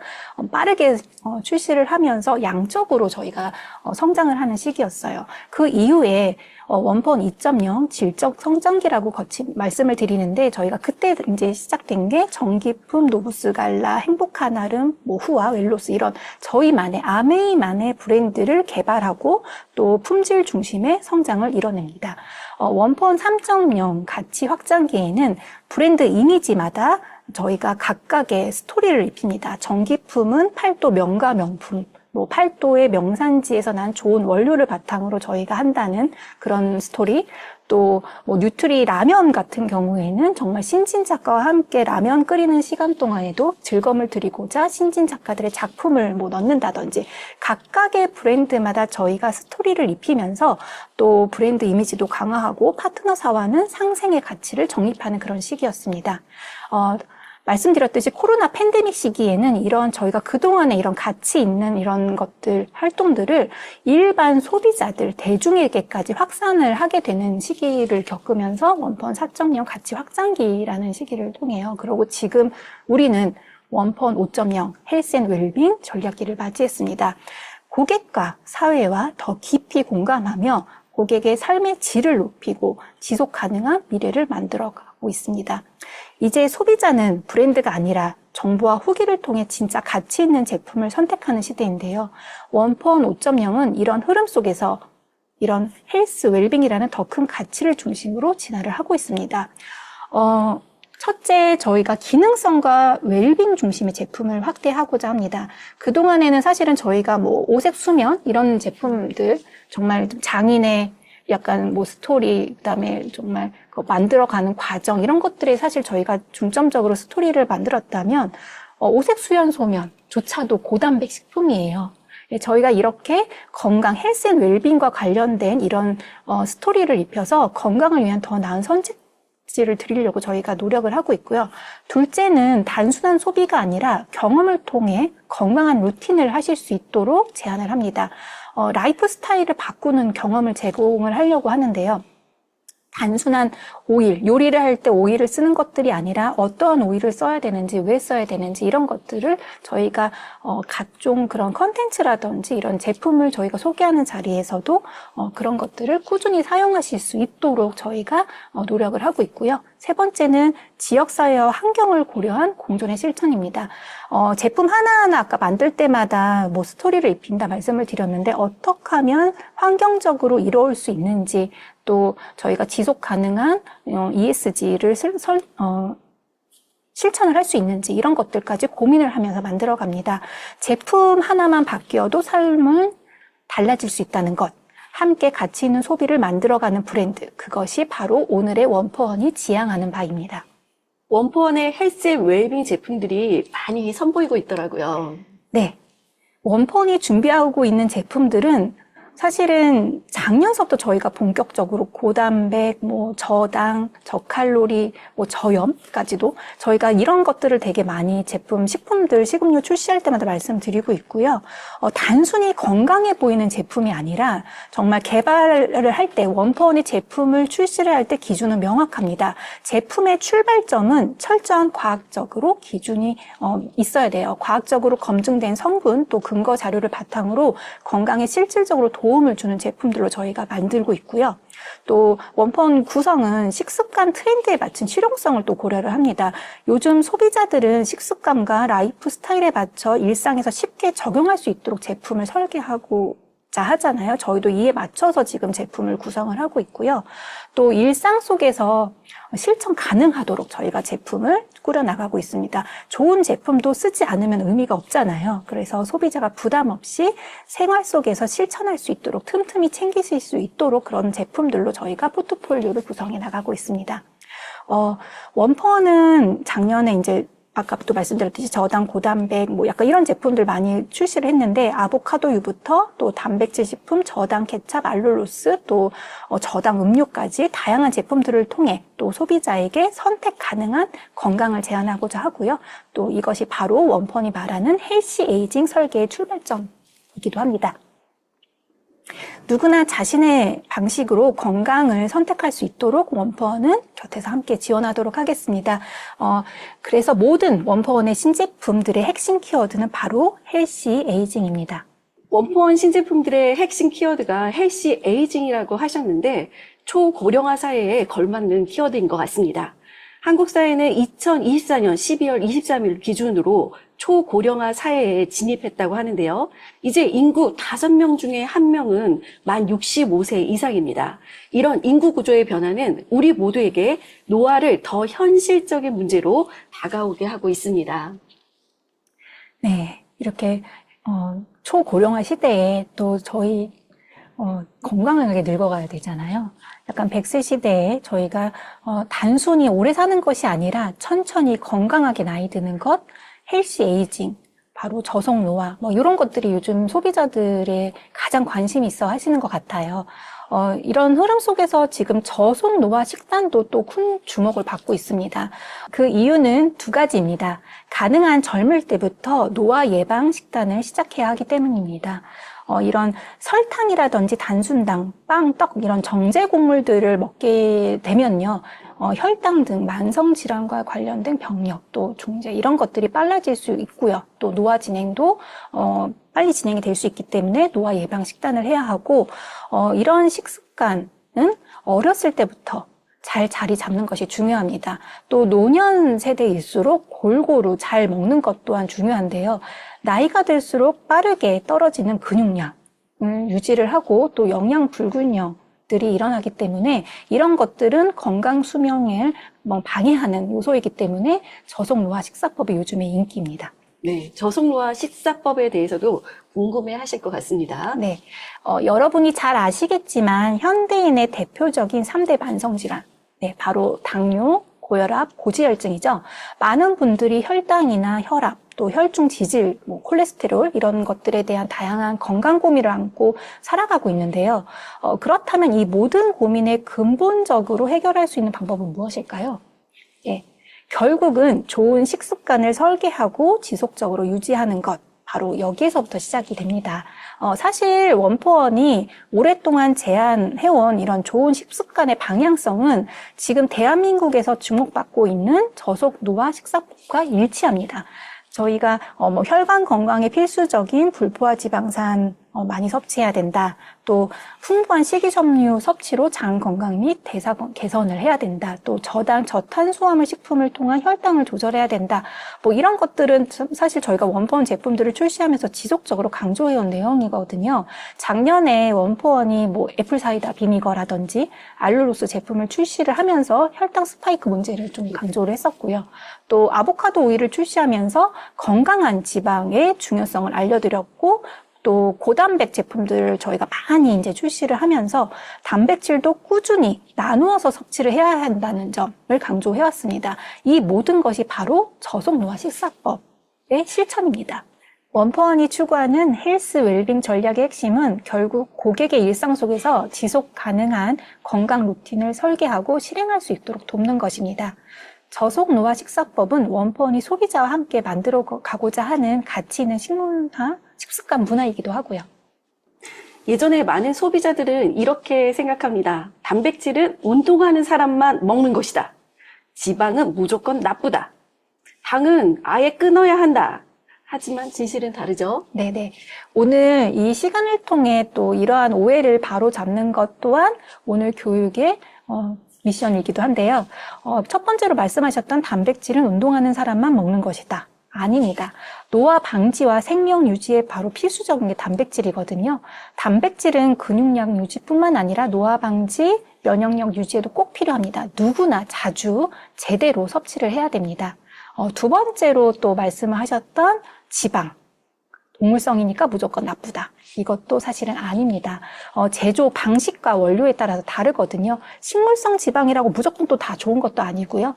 빠르게 출시를 하면서 양적으로 저희가 성장을 하는 시기였어요. 그 이후에 원포원 2.0 질적 성장기라고 말씀을 드리는데 저희가 그때 이제 시작된 게 전기품, 노부스 갈라, 행복한 나름, 후아, 웰로스 이런 저희만의 아메이만의 브랜드를 개발하고 또 품질 중심의 성장을 이뤄냅니다. 원포원 3.0 가치 확장기에는 브랜드 이미지마다 저희가 각각의 스토리를 입힙니다. 전기품은 팔도 명가 명품, 팔도의 명산지에서 난 좋은 원료를 바탕으로 저희가 한다는 그런 스토리, 또 뉴트리 라면 같은 경우에는 정말 신진 작가와 함께 라면 끓이는 시간 동안에도 즐거움을 드리고자 신진 작가들의 작품을 넣는다든지 각각의 브랜드마다 저희가 스토리를 입히면서 또 브랜드 이미지도 강화하고 파트너사와는 상생의 가치를 정립하는 그런 시기였습니다. 말씀드렸듯이 코로나 팬데믹 시기에는 이런 저희가 그동안에 이런 가치 있는 이런 것들, 활동들을 일반 소비자들, 대중에게까지 확산을 하게 되는 시기를 겪으면서 원포원 4.0 가치 확장기라는 시기를 통해요. 그리고 지금 우리는 원포원 5.0 헬스 앤 웰빙 전략기를 맞이했습니다. 고객과 사회와 더 깊이 공감하며 고객의 삶의 질을 높이고 지속 가능한 미래를 만들어가고 있습니다. 이제 소비자는 브랜드가 아니라 정보와 후기를 통해 진짜 가치 있는 제품을 선택하는 시대인데요. 원포원 5.0은 이런 흐름 속에서 이런 헬스 웰빙이라는 더 큰 가치를 중심으로 진화를 하고 있습니다. 첫째, 저희가 기능성과 웰빙 중심의 제품을 확대하고자 합니다. 그동안에는 사실은 저희가 오색 수면 이런 제품들 정말 장인의 약간 뭐 스토리, 그다음에 정말 그 만들어가는 과정, 이런 것들에 사실 저희가 중점적으로 스토리를 만들었다면, 오색수연소면조차도 고단백 식품이에요. 저희가 이렇게 건강, 헬스 앤 웰빙과 관련된 이런 스토리를 입혀서 건강을 위한 더 나은 선택지를 드리려고 저희가 노력을 하고 있고요. 둘째는 단순한 소비가 아니라 경험을 통해 건강한 루틴을 하실 수 있도록 제안을 합니다. 라이프 스타일을 바꾸는 경험을 제공을 하려고 하는데요. 단순한 오일, 요리를 할 때 오일을 쓰는 것들이 아니라 어떠한 오일을 써야 되는지, 왜 써야 되는지 이런 것들을 저희가 각종 그런 컨텐츠라든지 이런 제품을 저희가 소개하는 자리에서도 그런 것들을 꾸준히 사용하실 수 있도록 저희가 노력을 하고 있고요. 세 번째는 지역사회와 환경을 고려한 공존의 실천입니다. 제품 하나하나 아까 만들 때마다 뭐 스토리를 입힌다 말씀을 드렸는데 어떻게 하면 환경적으로 이루어올 수 있는지, 또 저희가 지속 가능한 ESG를 실천을 할 수 있는지 이런 것들까지 고민을 하면서 만들어 갑니다. 제품 하나만 바뀌어도 삶은 달라질 수 있다는 것, 함께 가치 있는 소비를 만들어가는 브랜드, 그것이 바로 오늘의 원포원이 지향하는 바입니다. 원포원의 헬스 앤 웰빙 제품들이 많이 선보이고 있더라고요. 네, 원포원이 준비하고 있는 제품들은 사실은 작년서부터 저희가 본격적으로 고단백, 뭐 저당, 저칼로리, 뭐 저염까지도 저희가 이런 것들을 되게 많이 제품, 식품들, 식음료 출시할 때마다 말씀드리고 있고요. 단순히 건강해 보이는 제품이 아니라 정말 개발을 할 때 원포원의 제품을 출시를 할 때 기준은 명확합니다. 제품의 출발점은 철저한 과학적으로 기준이 있어야 돼요. 과학적으로 검증된 성분 또 근거 자료를 바탕으로 건강에 실질적으로 도움을 주는 제품들로 저희가 만들고 있고요. 또 원포원 구성은 식습관 트렌드에 맞춘 실용성을 또 고려를 합니다. 요즘 소비자들은 식습관과 라이프 스타일에 맞춰 일상에서 쉽게 적용할 수 있도록 제품을 설계하고자 하잖아요. 저희도 이에 맞춰서 지금 제품을 구성을 하고 있고요. 또 일상 속에서 실천 가능하도록 저희가 제품을 꾸려나가고 있습니다. 좋은 제품도 쓰지 않으면 의미가 없잖아요. 그래서 소비자가 부담 없이 생활 속에서 실천할 수 있도록 틈틈이 챙기실 수 있도록 그런 제품들로 저희가 포트폴리오를 구성해 나가고 있습니다. 원포원은 작년에 이제 아까도 말씀드렸듯이 저당, 고단백, 뭐 약간 이런 제품들 많이 출시를 했는데 아보카도유부터 또 단백질 식품, 저당 케찹, 알룰로스, 또 저당 음료까지 다양한 제품들을 통해 또 소비자에게 선택 가능한 건강을 제안하고자 하고요. 또 이것이 바로 원펀이 말하는 헬시 에이징 설계의 출발점이기도 합니다. 누구나 자신의 방식으로 건강을 선택할 수 있도록 원포원은 곁에서 함께 지원하도록 하겠습니다. 그래서 모든 원포원의 신제품들의 핵심 키워드는 바로 헬시 에이징입니다. 원포원 신제품들의 핵심 키워드가 헬시 에이징이라고 하셨는데 초고령화 사회에 걸맞는 키워드인 것 같습니다. 한국 사회는 2024년 12월 23일 기준으로 초고령화 사회에 진입했다고 하는데요. 이제 인구 5명 중에 1명은 만 65세 이상입니다. 이런 인구 구조의 변화는 우리 모두에게 노화를 더 현실적인 문제로 다가오게 하고 있습니다. 네, 이렇게 초고령화 시대에 또 저희 건강하게 늙어가야 되잖아요. 약간 100세 시대에 저희가 단순히 오래 사는 것이 아니라 천천히 건강하게 나이 드는 것, 헬시 에이징, 바로 저속 노화, 뭐 이런 것들이 요즘 소비자들의 가장 관심이 있어 하시는 것 같아요. 이런 흐름 속에서 지금 저속 노화 식단도 또 큰 주목을 받고 있습니다. 그 이유는 두 가지입니다. 가능한 젊을 때부터 노화 예방 식단을 시작해야 하기 때문입니다. 이런 설탕이라든지 단순당, 빵, 떡 이런 정제 곡물들을 먹게 되면요. 혈당 등 만성질환과 관련된 병력, 또 중재 이런 것들이 빨라질 수 있고요. 또 노화 진행도 빨리 진행이 될 수 있기 때문에 노화 예방 식단을 해야 하고 이런 식습관은 어렸을 때부터 잘 자리 잡는 것이 중요합니다. 또 노년 세대일수록 골고루 잘 먹는 것 또한 중요한데요. 나이가 들수록 빠르게 떨어지는 근육량을 유지를 하고 또 영양 불균형들이 일어나기 때문에 이런 것들은 건강 수명을 방해하는 요소이기 때문에 저속 노화 식사법이 요즘에 인기입니다. 네, 저속노화 식사법에 대해서도 궁금해 하실 것 같습니다. 네. 여러분이 잘 아시겠지만 현대인의 대표적인 3대 만성질환. 네, 바로 당뇨, 고혈압, 고지혈증이죠. 많은 분들이 혈당이나 혈압, 또 혈중 지질, 콜레스테롤 이런 것들에 대한 다양한 건강 고민을 안고 살아가고 있는데요. 그렇다면 이 모든 고민의 근본적으로 해결할 수 있는 방법은 무엇일까요? 예, 결국은 좋은 식습관을 설계하고 지속적으로 유지하는 것. 바로 여기에서부터 시작이 됩니다. 사실 원포원이 오랫동안 제안해온 이런 좋은 식습관의 방향성은 지금 대한민국에서 주목받고 있는 저속노화 식사법과 일치합니다. 저희가 혈관 건강에 필수적인 불포화 지방산 많이 섭취해야 된다. 또 풍부한 식이섬유 섭취로 장 건강 및 대사 개선을 해야 된다. 또 저당 저탄수화물 식품을 통한 혈당을 조절해야 된다. 이런 것들은 사실 저희가 원포원 제품들을 출시하면서 지속적으로 강조해온 내용이거든요. 작년에 원포원이 애플사이다 비니거라든지 알룰로스 제품을 출시를 하면서 혈당 스파이크 문제를 좀 강조를 했었고요. 또 아보카도 오일을 출시하면서 건강한 지방의 중요성을 알려드렸고, 또 고단백 제품들을 저희가 많이 이제 출시를 하면서 단백질도 꾸준히 나누어서 섭취를 해야 한다는 점을 강조해왔습니다. 이 모든 것이 바로 저속노화 식사법의 실천입니다. 원포원이 추구하는 헬스 웰빙 전략의 핵심은 결국 고객의 일상 속에서 지속 가능한 건강 루틴을 설계하고 실행할 수 있도록 돕는 것입니다. 저속노화 식사법은 원포원이 소비자와 함께 만들어 가고자 하는 가치 있는 식문화, 식습관 문화이기도 하고요. 예전에 많은 소비자들은 이렇게 생각합니다. 단백질은 운동하는 사람만 먹는 것이다. 지방은 무조건 나쁘다. 당은 아예 끊어야 한다. 하지만 진실은 다르죠? 네네. 오늘 이 시간을 통해 또 이러한 오해를 바로잡는 것 또한 오늘 교육의 미션이기도 한데요. 첫 번째로 말씀하셨던 단백질은 운동하는 사람만 먹는 것이다. 아닙니다. 노화 방지와 생명 유지에 바로 필수적인 게 단백질이거든요. 단백질은 근육량 유지뿐만 아니라 노화 방지, 면역력 유지에도 꼭 필요합니다. 누구나 자주 제대로 섭취를 해야 됩니다. 두 번째로 또 말씀을 하셨던 지방. 동물성이니까 무조건 나쁘다. 이것도 사실은 아닙니다. 제조 방식과 원료에 따라서 다르거든요. 식물성 지방이라고 무조건 또 다 좋은 것도 아니고요.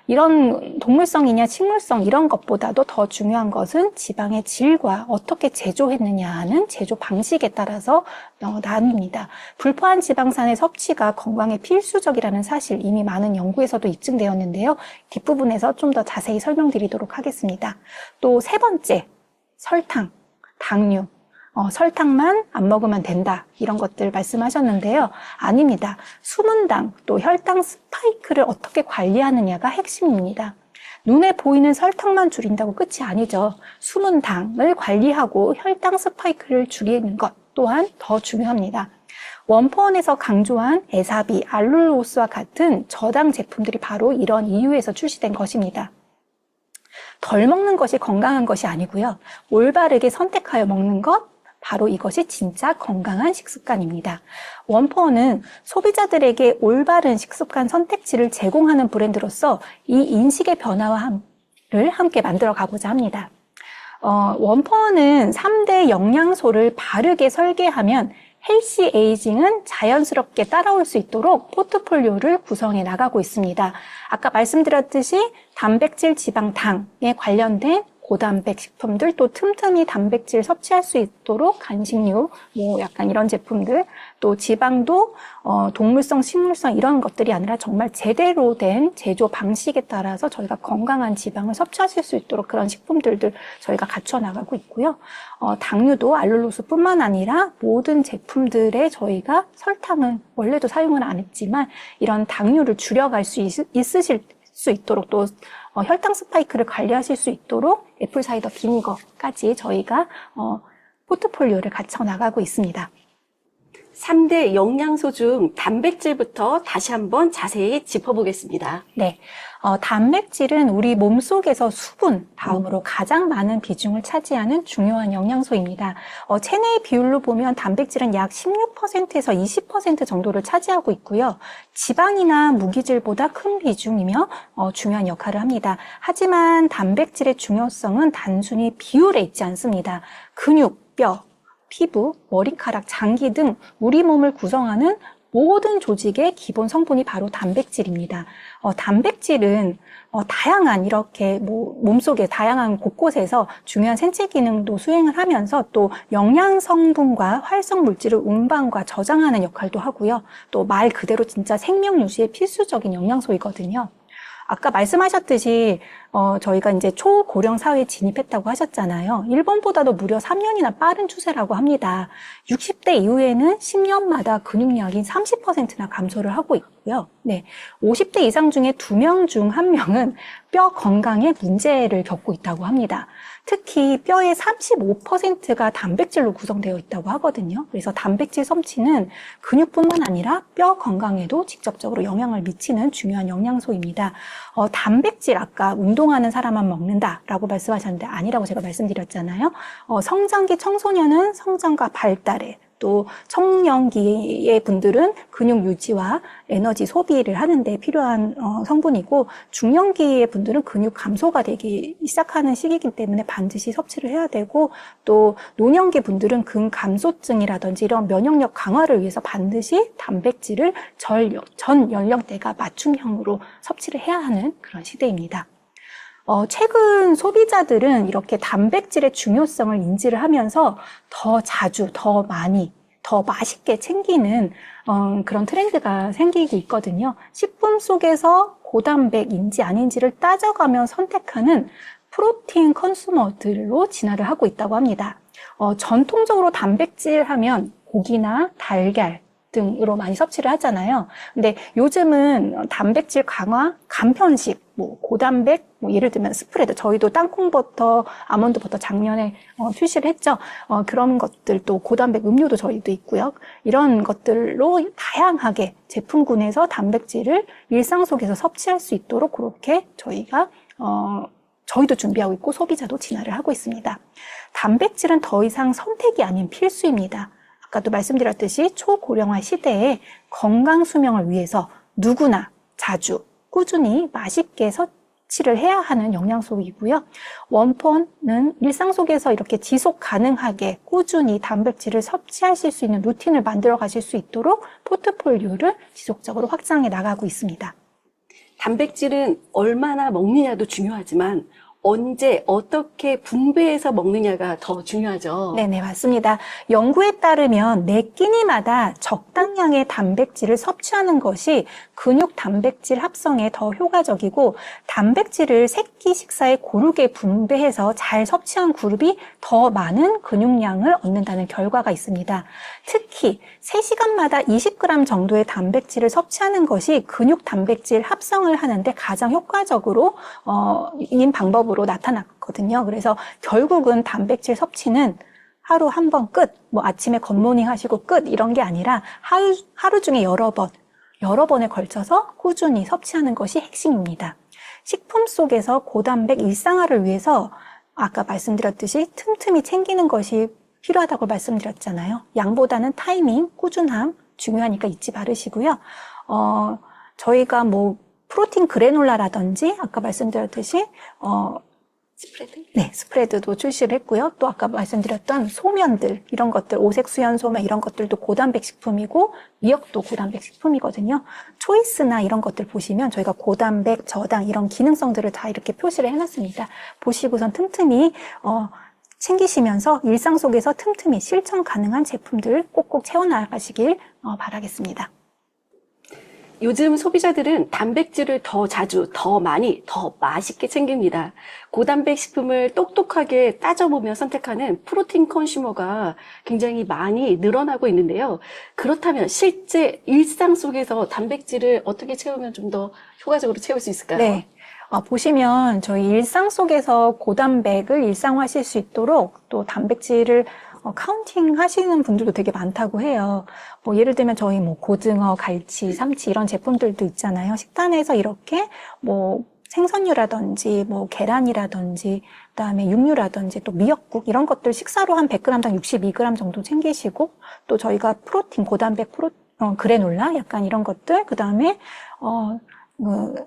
이런 동물성이냐 식물성 이런 것보다도 더 중요한 것은 지방의 질과 어떻게 제조했느냐 하는 제조 방식에 따라서 나뉩니다. 불포한 지방산의 섭취가 건강에 필수적이라는 사실 이미 많은 연구에서도 입증되었는데요. 뒷부분에서 좀 더 자세히 설명드리도록 하겠습니다. 또 세 번째, 설탕, 당류, 설탕만 안 먹으면 된다. 이런 것들 말씀하셨는데요. 아닙니다. 수문당, 또 혈당 스파이크를 어떻게 관리하느냐가 핵심입니다. 눈에 보이는 설탕만 줄인다고 끝이 아니죠. 수문당을 관리하고 혈당 스파이크를 줄이는 것 또한 더 중요합니다. 원포원에서 강조한 에사비, 알룰로스와 같은 저당 제품들이 바로 이런 이유에서 출시된 것입니다. 덜 먹는 것이 건강한 것이 아니고요. 올바르게 선택하여 먹는 것, 바로 이것이 진짜 건강한 식습관입니다. 원포원은 소비자들에게 올바른 식습관 선택지를 제공하는 브랜드로서 이 인식의 변화를 함께 만들어 가고자 합니다. 원포원은 3대 영양소를 바르게 설계하면 헬시 에이징은 자연스럽게 따라올 수 있도록 포트폴리오를 구성해 나가고 있습니다. 아까 말씀드렸듯이 단백질, 지방, 당에 관련된 고단백 식품들, 또 틈틈이 단백질 섭취할 수 있도록 간식류, 약간 이런 제품들, 또 지방도 동물성, 식물성 이런 것들이 아니라 정말 제대로 된 제조 방식에 따라서 저희가 건강한 지방을 섭취하실 수 있도록 그런 식품들을 저희가 갖춰 나가고 있고요. 당류도 알룰로스뿐만 아니라 모든 제품들에 저희가 설탕은 원래도 사용을 안 했지만 이런 당류를 줄여갈 수 있으실 수 있도록 또 혈당 스파이크를 관리하실 수 있도록 애플사이더 비니거까지 저희가 포트폴리오를 갖춰 나가고 있습니다. 3대 영양소 중 단백질부터 다시 한번 자세히 짚어보겠습니다. 네, 단백질은 우리 몸속에서 수분 다음으로 가장 많은 비중을 차지하는 중요한 영양소입니다. 체내의 비율로 보면 단백질은 약 16%에서 20% 정도를 차지하고 있고요. 지방이나 무기질보다 큰 비중이며 중요한 역할을 합니다. 하지만 단백질의 중요성은 단순히 비율에 있지 않습니다. 근육, 뼈, 피부, 머리카락, 장기 등 우리 몸을 구성하는 모든 조직의 기본 성분이 바로 단백질입니다. 단백질은 다양한 이렇게 몸속의 다양한 곳곳에서 중요한 생체 기능도 수행을 하면서 또 영양 성분과 활성 물질을 운반과 저장하는 역할도 하고요. 또 말 그대로 진짜 생명 유지에 필수적인 영양소이거든요. 아까 말씀하셨듯이 저희가 이제 초고령 사회에 진입했다고 하셨잖아요. 일본보다도 무려 3년이나 빠른 추세라고 합니다. 60대 이후에는 10년마다 근육량이 30%나 감소를 하고 있고요. 네, 50대 이상 중에 2명 중 1명은 뼈 건강에 문제를 겪고 있다고 합니다. 특히 뼈의 35%가 단백질로 구성되어 있다고 하거든요. 그래서 단백질 섭취는 근육뿐만 아니라 뼈 건강에도 직접적으로 영향을 미치는 중요한 영양소입니다. 단백질 아까 운동하는 사람만 먹는다라고 말씀하셨는데 아니라고 제가 말씀드렸잖아요. 성장기 청소년은 성장과 발달에 또 청년기의 분들은 근육 유지와 에너지 소비를 하는데 필요한 성분이고 중년기의 분들은 근육 감소가 되기 시작하는 시기이기 때문에 반드시 섭취를 해야 되고 또 노년기 분들은 근감소증이라든지 이런 면역력 강화를 위해서 반드시 단백질을 전 연령대가 맞춤형으로 섭취를 해야 하는 그런 시대입니다. 최근 소비자들은 이렇게 단백질의 중요성을 인지를 하면서 더 자주, 더 많이, 더 맛있게 챙기는 그런 트렌드가 생기고 있거든요. 식품 속에서 고단백인지 아닌지를 따져가며 선택하는 프로틴 컨슈머들로 진화를 하고 있다고 합니다. 전통적으로 단백질 하면 고기나 달걀 등으로 많이 섭취를 하잖아요. 근데 요즘은 단백질 강화, 간편식, 고단백, 예를 들면 스프레드, 저희도 땅콩버터, 아몬드버터 작년에 출시를 했죠. 그런 것들도 고단백 음료도 저희도 있고요. 이런 것들로 다양하게 제품군에서 단백질을 일상 속에서 섭취할 수 있도록 그렇게 저희도 준비하고 있고 소비자도 진화를 하고 있습니다. 단백질은 더 이상 선택이 아닌 필수입니다. 아까도 말씀드렸듯이 초고령화 시대에 건강 수명을 위해서 누구나 자주 꾸준히 맛있게 섭취를 해야 하는 영양소이고요. 원포는 일상 속에서 이렇게 지속 가능하게 꾸준히 단백질을 섭취하실 수 있는 루틴을 만들어 가실 수 있도록 포트폴리오를 지속적으로 확장해 나가고 있습니다. 단백질은 얼마나 먹느냐도 중요하지만 언제 어떻게 분배해서 먹느냐가 더 중요하죠. 네네, 맞습니다. 연구에 따르면 매 끼니마다 적당량의 단백질을 섭취하는 것이 근육 단백질 합성에 더 효과적이고 단백질을 새끼 식사에 고르게 분배해서 잘 섭취한 그룹이 더 많은 근육량을 얻는다는 결과가 있습니다. 특히 3시간마다 20g 정도의 단백질을 섭취하는 것이 근육 단백질 합성을 하는데 가장 효과적으로 인 방법으로 나타났거든요. 그래서 결국은 단백질 섭취는 하루 한 번 끝, 아침에 굿모닝 하시고 끝 이런 게 아니라 하루 중에 여러 번에 걸쳐서 꾸준히 섭취하는 것이 핵심입니다. 식품 속에서 고단백 일상화를 위해서 아까 말씀드렸듯이 틈틈이 챙기는 것이 필요하다고 말씀드렸잖아요. 양보다는 타이밍, 꾸준함 중요하니까 잊지 말으시고요. 저희가 프로틴 그래놀라라든지 아까 말씀드렸듯이 스프레드? 네, 스프레드도 출시를 했고요. 또 아까 말씀드렸던 소면들 이런 것들 오색수연소면 이런 것들도 고단백 식품이고 미역도 고단백 식품이거든요. 초이스나 이런 것들 보시면 저희가 고단백, 저당 이런 기능성들을 다 이렇게 표시를 해놨습니다. 보시고선 틈틈이 챙기시면서 일상 속에서 틈틈이 실천 가능한 제품들 꼭꼭 채워나가시길 바라겠습니다. 요즘 소비자들은 단백질을 더 자주, 더 많이, 더 맛있게 챙깁니다. 고단백 식품을 똑똑하게 따져보며 선택하는 프로틴 컨슈머가 굉장히 많이 늘어나고 있는데요. 그렇다면 실제 일상 속에서 단백질을 어떻게 채우면 좀 더 효과적으로 채울 수 있을까요? 네. 보시면 저희 일상 속에서 고단백을 일상화하실 수 있도록 또 단백질을 카운팅 하시는 분들도 되게 많다고 해요. 뭐 예를 들면 저희 뭐 고등어, 갈치, 삼치 이런 제품들도 있잖아요. 식단에서 이렇게 뭐 생선류라든지 뭐 계란이라든지 그다음에 육류라든지 또 미역국 이런 것들 식사로 한 100g당 62g 정도 챙기시고 또 저희가 프로틴, 고단백 그래놀라 약간 이런 것들 그다음에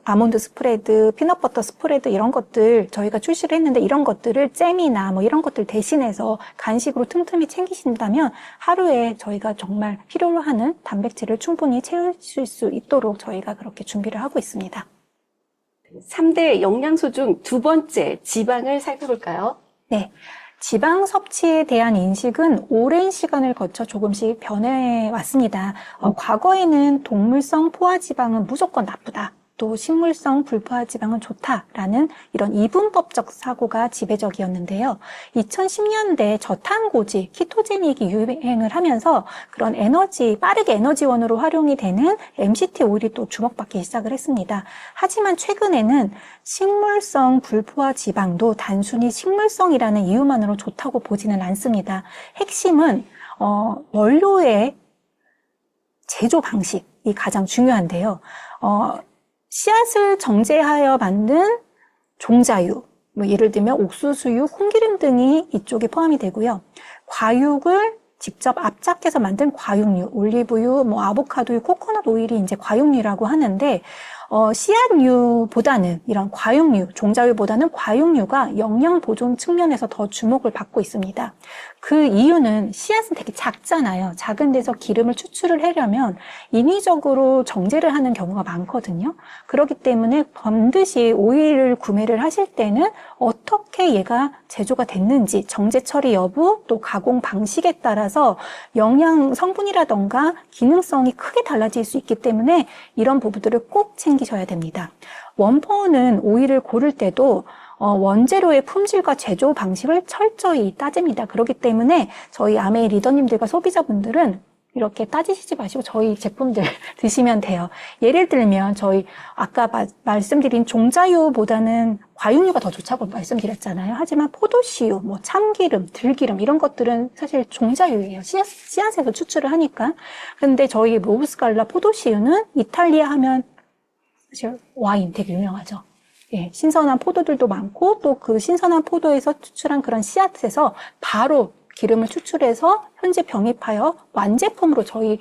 아몬드 스프레드, 피넛버터 스프레드 이런 것들 저희가 출시를 했는데 이런 것들을 잼이나 뭐 이런 것들 대신해서 간식으로 틈틈이 챙기신다면 하루에 저희가 정말 필요로 하는 단백질을 충분히 채우실 수 있도록 저희가 그렇게 준비를 하고 있습니다. 3대 영양소 중 두 번째 지방을 살펴볼까요? 네. 지방 섭취에 대한 인식은 오랜 시간을 거쳐 조금씩 변해왔습니다. 과거에는 동물성 포화지방은 무조건 나쁘다. 또 식물성 불포화지방은 좋다라는 이런 이분법적 사고가 지배적이었는데요. 2010년대 저탄고지, 키토제닉이 유행을 하면서 그런 빠르게 에너지원으로 활용이 되는 MCT 오일이 또 주목받기 시작을 했습니다. 하지만 최근에는 식물성 불포화지방도 단순히 식물성이라는 이유만으로 좋다고 보지는 않습니다. 핵심은 원료의 제조 방식이 가장 중요한데요. 씨앗을 정제하여 만든 종자유, 뭐 예를 들면 옥수수유, 콩기름 등이 이쪽에 포함이 되고요. 과육을 직접 압착해서 만든 과육류, 올리브유, 뭐 아보카도유, 코코넛 오일이 이제 과육류라고 하는데 씨앗류보다는 이런 과육류, 종자유보다는 과육류가 영양 보존 측면에서 더 주목을 받고 있습니다. 그 이유는 씨앗은 되게 작잖아요. 작은 데서 기름을 추출을 하려면 인위적으로 정제를 하는 경우가 많거든요. 그렇기 때문에 반드시 오일을 구매를 하실 때는 어떻게 얘가 제조가 됐는지, 정제 처리 여부, 또 가공 방식에 따라서 영양 성분이라던가 기능성이 크게 달라질 수 있기 때문에 이런 부분들을 꼭 챙기셔야 됩니다. 원포는 오일을 고를 때도 원재료의 품질과 제조 방식을 철저히 따집니다. 그렇기 때문에 저희 아메이 리더님들과 소비자분들은 이렇게 따지시지 마시고 저희 제품들 드시면 돼요. 예를 들면 저희 아까 말씀드린 종자유보다는 과육류가 더 좋다고 말씀드렸잖아요. 하지만 포도씨유, 뭐 참기름, 들기름 이런 것들은 사실 종자유예요. 씨앗에서 추출을 하니까. 그런데 저희 로브스칼라 포도씨유는 이탈리아 하면 사실 와인 되게 유명하죠. 예, 신선한 포도들도 많고 또 그 신선한 포도에서 추출한 그런 씨앗에서 바로 기름을 추출해서 현재 병입하여 완제품으로 저희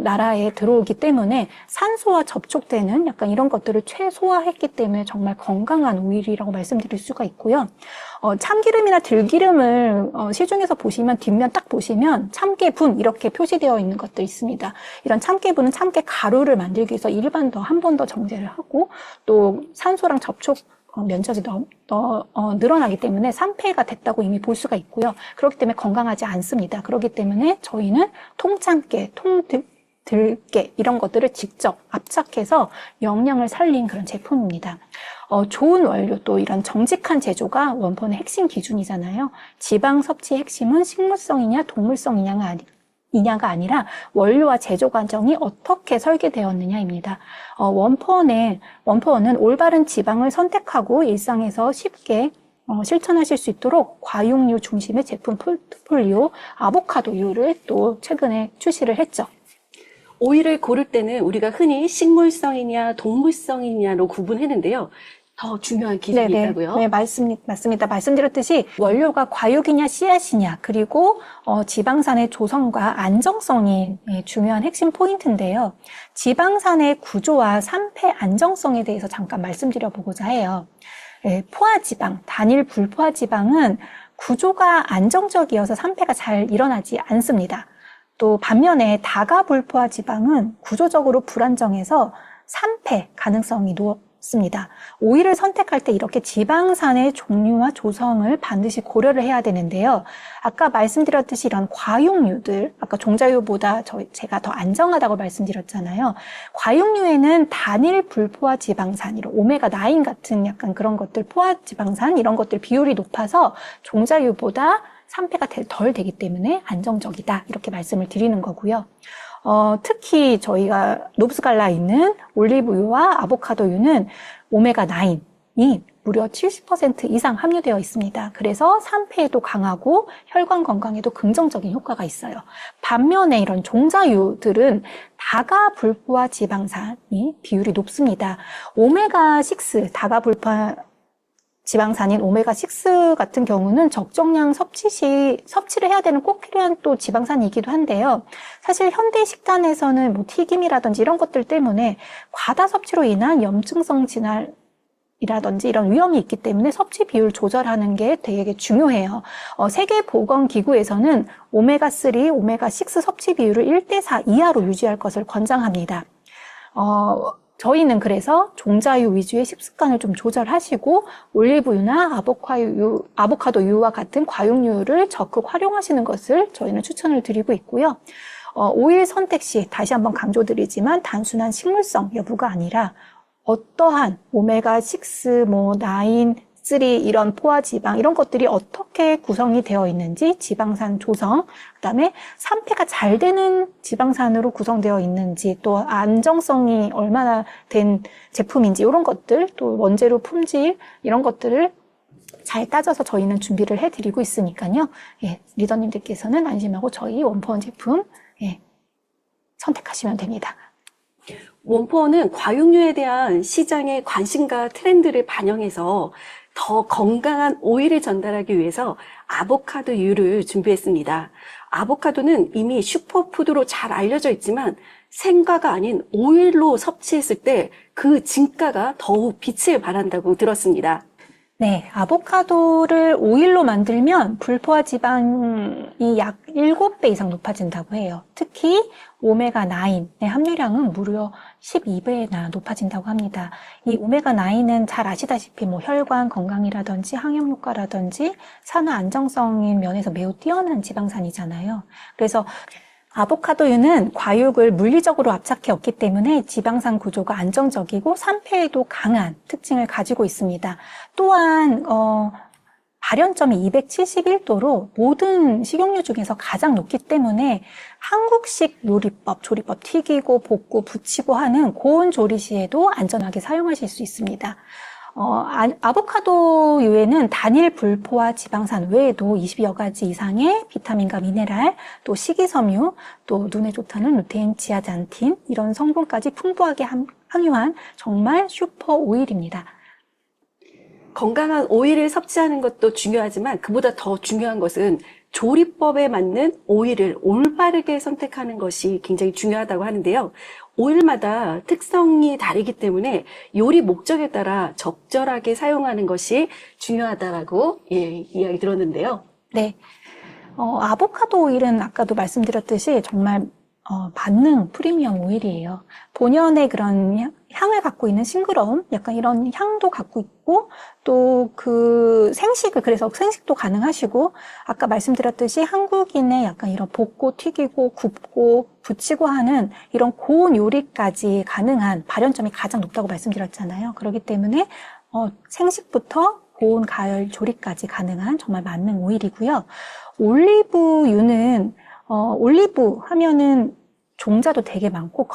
나라에 들어오기 때문에 산소와 접촉되는 약간 이런 것들을 최소화했기 때문에 정말 건강한 오일이라고 말씀드릴 수가 있고요. 참기름이나 들기름을 시중에서 보시면 뒷면 딱 보시면 참깨분 이렇게 표시되어 있는 것도 있습니다. 이런 참깨분은 참깨 가루를 만들기 위해서 한 번 더 정제를 하고 또 산소랑 접촉 면적이 늘어나기 때문에 산패가 됐다고 이미 볼 수가 있고요. 그렇기 때문에 건강하지 않습니다. 그렇기 때문에 저희는 통참깨, 들깨 이런 것들을 직접 압착해서 영양을 살린 그런 제품입니다. 좋은 원료 또 이런 정직한 제조가 원본의 핵심 기준이잖아요. 지방 섭취 핵심은 식물성이냐 동물성이냐가 아니라 원료와 제조 과정이 어떻게 설계되었느냐입니다. 원포는 올바른 지방을 선택하고 일상에서 쉽게 실천하실 수 있도록 과육류 중심의 제품 포트폴리오 아보카도유를 또 최근에 출시를 했죠. 오일을 고를 때는 우리가 흔히 식물성이냐 동물성이냐로 구분했는데요. 더 중요한 기준이 있다고요? 네, 맞습니다. 말씀드렸듯이 원료가 과육이냐 씨앗이냐 그리고 지방산의 조성과 안정성이 중요한 핵심 포인트인데요. 지방산의 구조와 산패 안정성에 대해서 잠깐 말씀드려보고자 해요. 포화지방, 단일 불포화지방은 구조가 안정적이어서 산패가 잘 일어나지 않습니다. 또 반면에 다가불포화지방은 구조적으로 불안정해서 산패 가능성이 높습니다. 오일을 선택할 때 이렇게 지방산의 종류와 조성을 반드시 고려를 해야 되는데요. 아까 말씀드렸듯이 이런 과육류들, 아까 종자유보다 제가 더 안정하다고 말씀드렸잖아요. 과육류에는 단일 불포화지방산, 이런 오메가9 같은 약간 그런 것들, 포화지방산 이런 것들 비율이 높아서 종자유보다 산패가 덜 되기 때문에 안정적이다 이렇게 말씀을 드리는 거고요. 특히 저희가 노브스갈라에 있는 올리브유와 아보카도유는 오메가9이 무려 70% 이상 함유되어 있습니다. 그래서 산패에도 강하고 혈관 건강에도 긍정적인 효과가 있어요. 반면에 이런 종자유들은 다가불포화 지방산이 비율이 높습니다. 오메가6, 다가불포화 지방산인 오메가6 같은 경우는 적정량 섭취를 해야 되는 꼭 필요한 또 지방산이기도 한데요. 사실 현대 식단에서는 뭐 튀김이라든지 이런 것들 때문에 과다 섭취로 인한 염증성 질환이라든지 이런 위험이 있기 때문에 섭취 비율 조절하는 게 되게 중요해요. 세계보건기구에서는 오메가3, 오메가6 섭취 비율을 1대4 이하로 유지할 것을 권장합니다. 저희는 그래서 종자유 위주의 식습관을 좀 조절하시고 올리브유나 아보카도유와 같은 과육류를 적극 활용하시는 것을 저희는 추천을 드리고 있고요. 오일 선택 시 다시 한번 강조드리지만 단순한 식물성 여부가 아니라 어떠한 오메가6, 9, 3 이런 포화지방 이런 것들이 어떻게 구성이 되어 있는지 지방산 조성, 그다음에 산패가 잘 되는 지방산으로 구성되어 있는지 또 안정성이 얼마나 된 제품인지 이런 것들 또 원재료 품질 이런 것들을 잘 따져서 저희는 준비를 해드리고 있으니까요. 예, 리더님들께서는 안심하고 저희 원포원 제품 선택하시면 됩니다. 원포원은 과육류에 대한 시장의 관심과 트렌드를 반영해서 더 건강한 오일을 전달하기 위해서 아보카도유를 준비했습니다. 아보카도는 이미 슈퍼푸드로 잘 알려져 있지만 생과가 아닌 오일로 섭취했을 때 그 진가가 더욱 빛을 발한다고 들었습니다. 네, 아보카도를 오일로 만들면 불포화 지방이 약 7배 이상 높아진다고 해요. 특히 오메가9의 함유량은 무려 12배나 높아진다고 합니다. 이 오메가9은 잘 아시다시피 뭐 혈관 건강이라든지 항염 효과라든지 산화 안정성인 면에서 매우 뛰어난 지방산이잖아요. 그래서 아보카도유는 과육을 물리적으로 압착해 없기 때문에 지방산 구조가 안정적이고 산패에도 강한 특징을 가지고 있습니다. 또한 발연점이 271도로 모든 식용유 중에서 가장 높기 때문에 한국식 요리법, 조리법 튀기고 볶고 부치고 하는 고온 조리 시에도 안전하게 사용하실 수 있습니다. 아보카도유에는 단일 불포화 지방산 외에도 20여 가지 이상의 비타민과 미네랄, 또 식이섬유, 또 눈에 좋다는 루테인, 지아잔틴 이런 성분까지 풍부하게 함유한 정말 슈퍼 오일입니다. 건강한 오일을 섭취하는 것도 중요하지만 그보다 더 중요한 것은 조리법에 맞는 오일을 올바르게 선택하는 것이 굉장히 중요하다고 하는데요. 오일마다 특성이 다르기 때문에 요리 목적에 따라 적절하게 사용하는 것이 중요하다라고 이야기 들었는데요. 네. 아보카도 오일은 아까도 말씀드렸듯이 정말 만능 프리미엄 오일이에요. 본연의 그런 향을 갖고 있는 싱그러움, 약간 이런 향도 갖고 있고, 또 그 그래서 생식도 가능하시고, 아까 말씀드렸듯이 한국인의 약간 이런 볶고 튀기고 굽고 부치고 하는 이런 고온 요리까지 가능한 발연점이 가장 높다고 말씀드렸잖아요. 그렇기 때문에 생식부터 고온 가열 조리까지 가능한 정말 만능 오일이고요. 올리브유는 올리브 하면은 종자도 되게 많고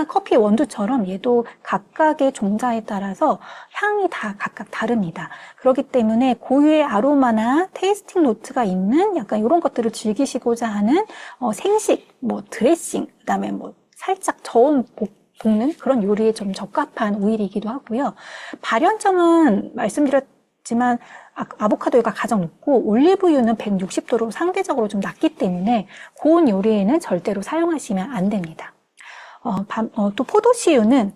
커피 원두처럼 얘도 각각의 종자에 따라서 향이 다 각각 다릅니다. 그렇기 때문에 고유의 아로마나 테이스팅 노트가 있는 약간 이런 것들을 즐기시고자 하는 생식, 뭐 드레싱, 그다음에 뭐 살짝 저온 볶는 그런 요리에 좀 적합한 오일이기도 하고요. 발연점은 말씀드렸지만 아보카도유가 가장 높고 올리브유는 160도로 상대적으로 좀 낮기 때문에 고온 요리에는 절대로 사용하시면 안 됩니다. 또 포도씨유는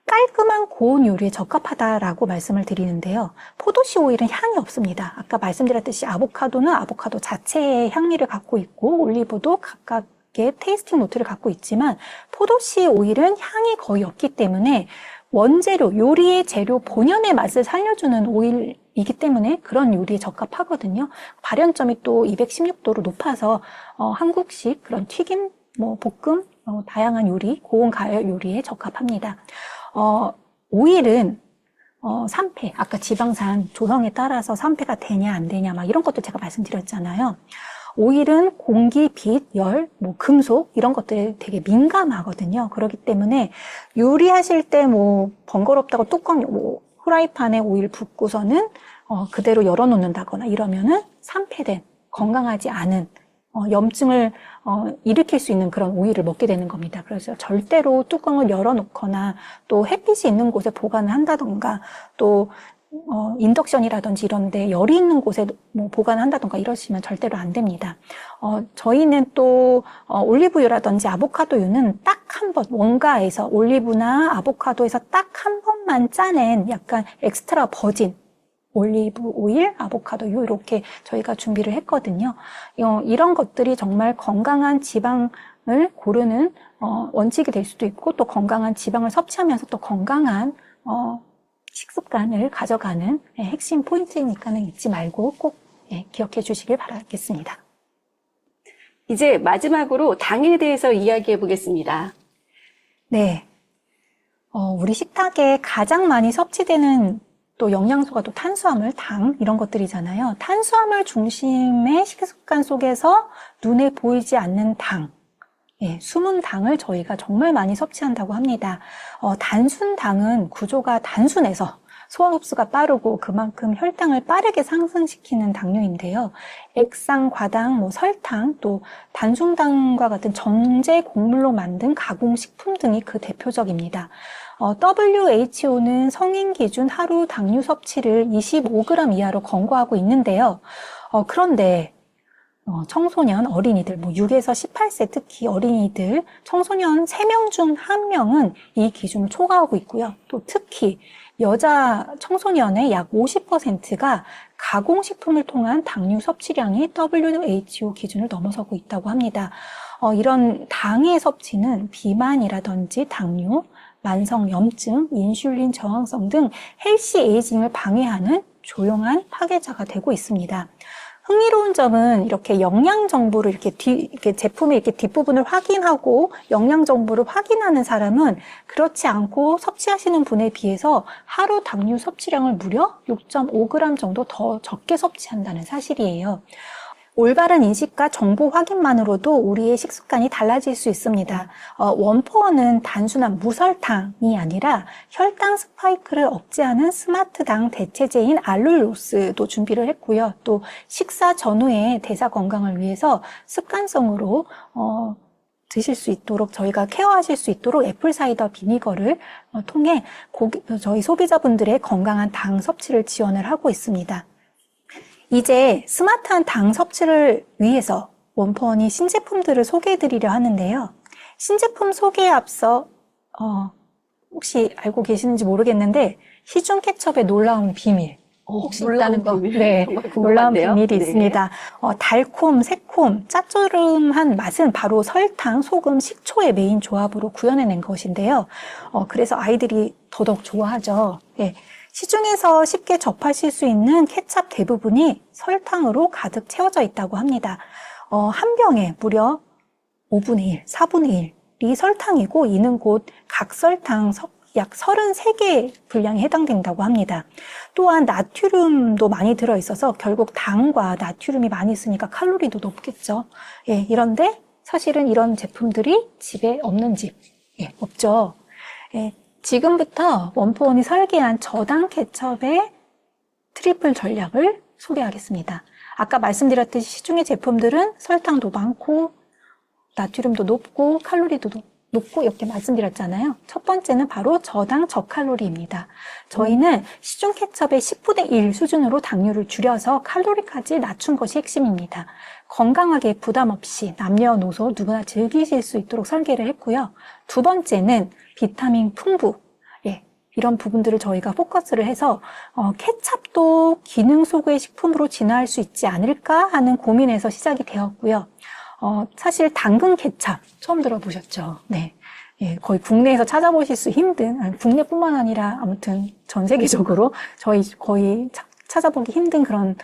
깔끔한 고온 요리에 적합하다라고 말씀을 드리는데요. 포도씨 오일은 향이 없습니다. 아까 말씀드렸듯이 아보카도는 아보카도 자체의 향미를 갖고 있고 올리브도 각각의 테이스팅 노트를 갖고 있지만 포도씨 오일은 향이 거의 없기 때문에 원재료, 요리의 재료 본연의 맛을 살려주는 오일이기 때문에 그런 요리에 적합하거든요. 발연점이 또 216도로 높아서 한국식 그런 튀김, 볶음, 다양한 요리, 고온 가열 요리에 적합합니다. 오일은 산패, 아까 지방산 조성에 따라서 산패가 되냐 안 되냐 막 이런 것도 제가 말씀드렸잖아요. 오일은 공기, 빛, 열, 금속 이런 것들에 되게 민감하거든요. 그렇기 때문에 요리하실 때 번거롭다고 뚜껑 후라이팬에 오일 붓고서는 그대로 열어놓는다거나 이러면은 산패된 건강하지 않은 염증을 일으킬 수 있는 그런 오일을 먹게 되는 겁니다. 그래서 절대로 뚜껑을 열어놓거나 또 햇빛이 있는 곳에 보관을 한다던가 또 인덕션이라든지 이런 데 열이 있는 곳에 뭐 보관을 한다던가 이러시면 절대로 안 됩니다. 저희는 또 올리브유라든지 아보카도유는 딱 한 번, 원가에서 올리브나 아보카도에서 딱 한 번만 짜낸 약간 엑스트라 버진 올리브 오일, 아보카도유 이렇게 저희가 준비를 했거든요. 이런 것들이 정말 건강한 지방을 고르는 원칙이 될 수도 있고 또 건강한 지방을 섭취하면서 또 건강한 식습관을 가져가는 핵심 포인트니까는 잊지 말고 꼭 기억해 주시길 바라겠습니다. 이제 마지막으로 당에 대해서 이야기해 보겠습니다. 네. 우리 식탁에 가장 많이 섭취되는 또 영양소가 또 탄수화물, 당 이런 것들이잖아요. 탄수화물 중심의 식습관 속에서 눈에 보이지 않는 당, 숨은 당을 저희가 정말 많이 섭취한다고 합니다. 단순 당은 구조가 단순해서 소화 흡수가 빠르고 그만큼 혈당을 빠르게 상승시키는 당류인데요. 액상, 과당, 설탕, 또 단순당과 같은 정제 곡물로 만든 가공식품 등이 그 대표적입니다. WHO는 성인 기준 하루 당류 섭취를 25g 이하로 권고하고 있는데요. 그런데 청소년, 어린이들, 6에서 18세 특히 어린이들, 청소년 3명 중 1명은 이 기준을 초과하고 있고요. 또 특히 여자 청소년의 약 50%가 가공식품을 통한 당류 섭취량이 WHO 기준을 넘어서고 있다고 합니다. 이런 당의 섭취는 비만이라든지 당뇨, 만성 염증, 인슐린 저항성 등 헬시 에이징을 방해하는 조용한 파괴자가 되고 있습니다. 흥미로운 점은 이렇게 영양 정보를 이렇게 제품의 이렇게 뒷부분을 확인하고 영양 정보를 확인하는 사람은 그렇지 않고 섭취하시는 분에 비해서 하루 당류 섭취량을 무려 6.5g 정도 더 적게 섭취한다는 사실이에요. 올바른 인식과 정보 확인만으로도 우리의 식습관이 달라질 수 있습니다. 원포어는 단순한 무설탕이 아니라 혈당 스파이크를 억제하는 스마트당 대체제인 알룰로스도 준비를 했고요. 또 식사 전후에 대사 건강을 위해서 습관성으로 드실 수 있도록 저희가 케어하실 수 있도록 애플사이더 비니거를 통해 저희 소비자분들의 건강한 당 섭취를 지원을 하고 있습니다. 이제 스마트한 당 섭취를 위해서 원포원이 신제품들을 소개해드리려 하는데요. 신제품 소개에 앞서 혹시 알고 계시는지 모르겠는데 시중 케첩의 놀라운 비밀 혹시 있다는 거? 네, 놀라운 비밀이 있습니다. 달콤, 새콤, 짭조름한 맛은 바로 설탕, 소금, 식초의 메인 조합으로 구현해낸 것인데요. 그래서 아이들이 더더욱 좋아하죠. 네. 시중에서 쉽게 접하실 수 있는 케찹 대부분이 설탕으로 가득 채워져 있다고 합니다. 한 병에 무려 5분의 1, 4분의 1이 설탕이고 이는 곧 각설탕 약 33개 분량에 해당된다고 합니다. 또한 나트륨도 많이 들어있어서 결국 당과 나트륨이 많이 있으니까 칼로리도 높겠죠. 이런데 사실은 이런 제품들이 집에 없는 집 없죠. 지금부터 원포원이 설계한 저당 케첩의 트리플 전략을 소개하겠습니다. 아까 말씀드렸듯이 시중의 제품들은 설탕도 많고 나트륨도 높고 칼로리도 높고 이렇게 말씀드렸잖아요. 첫 번째는 바로 저당 저칼로리입니다. 저희는 시중 케첩의 10분의 1 수준으로 당류를 줄여서 칼로리까지 낮춘 것이 핵심입니다. 건강하게 부담 없이 남녀노소 누구나 즐기실 수 있도록 설계를 했고요. 두 번째는 비타민 풍부. 이런 부분들을 저희가 포커스를 해서 케찹도 기능 소구의 식품으로 진화할 수 있지 않을까 하는 고민에서 시작이 되었고요. 사실 당근 케찹 처음 들어보셨죠? 네. 거의 국내에서 찾아보실 수 힘든, 국내뿐만 아니라 아무튼 전 세계적으로 저희 거의 찾아보기 힘든 그런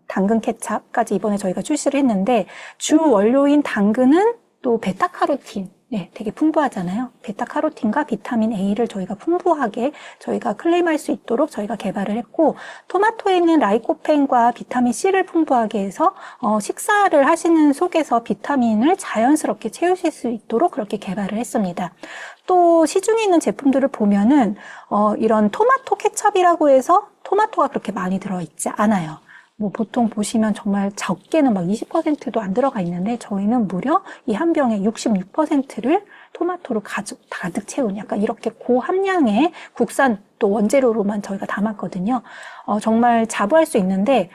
당근 케찹까지 이번에 저희가 출시를 했는데 주 원료인 당근은 또 베타카로틴 네, 되게 풍부하잖아요. 베타카로틴과 비타민 A를 저희가 풍부하게 저희가 클레임할 수 있도록 저희가 개발을 했고, 토마토에 있는 라이코펜과 비타민 C를 풍부하게 해서 식사를 하시는 속에서 비타민을 자연스럽게 채우실 수 있도록 그렇게 개발을 했습니다. 또 시중에 있는 제품들을 보면은 이런 토마토 케첩이라고 해서 토마토가 그렇게 많이 들어있지 않아요. 뭐 보통 보시면 정말 적게는 막 20%도 안 들어가 있는데 저희는 무려 이 한 병에 66%를 토마토로 가득 채운 약간 이렇게 고함량의 국산 또 원재료로만 저희가 담았거든요. 정말 자부할 수 있는데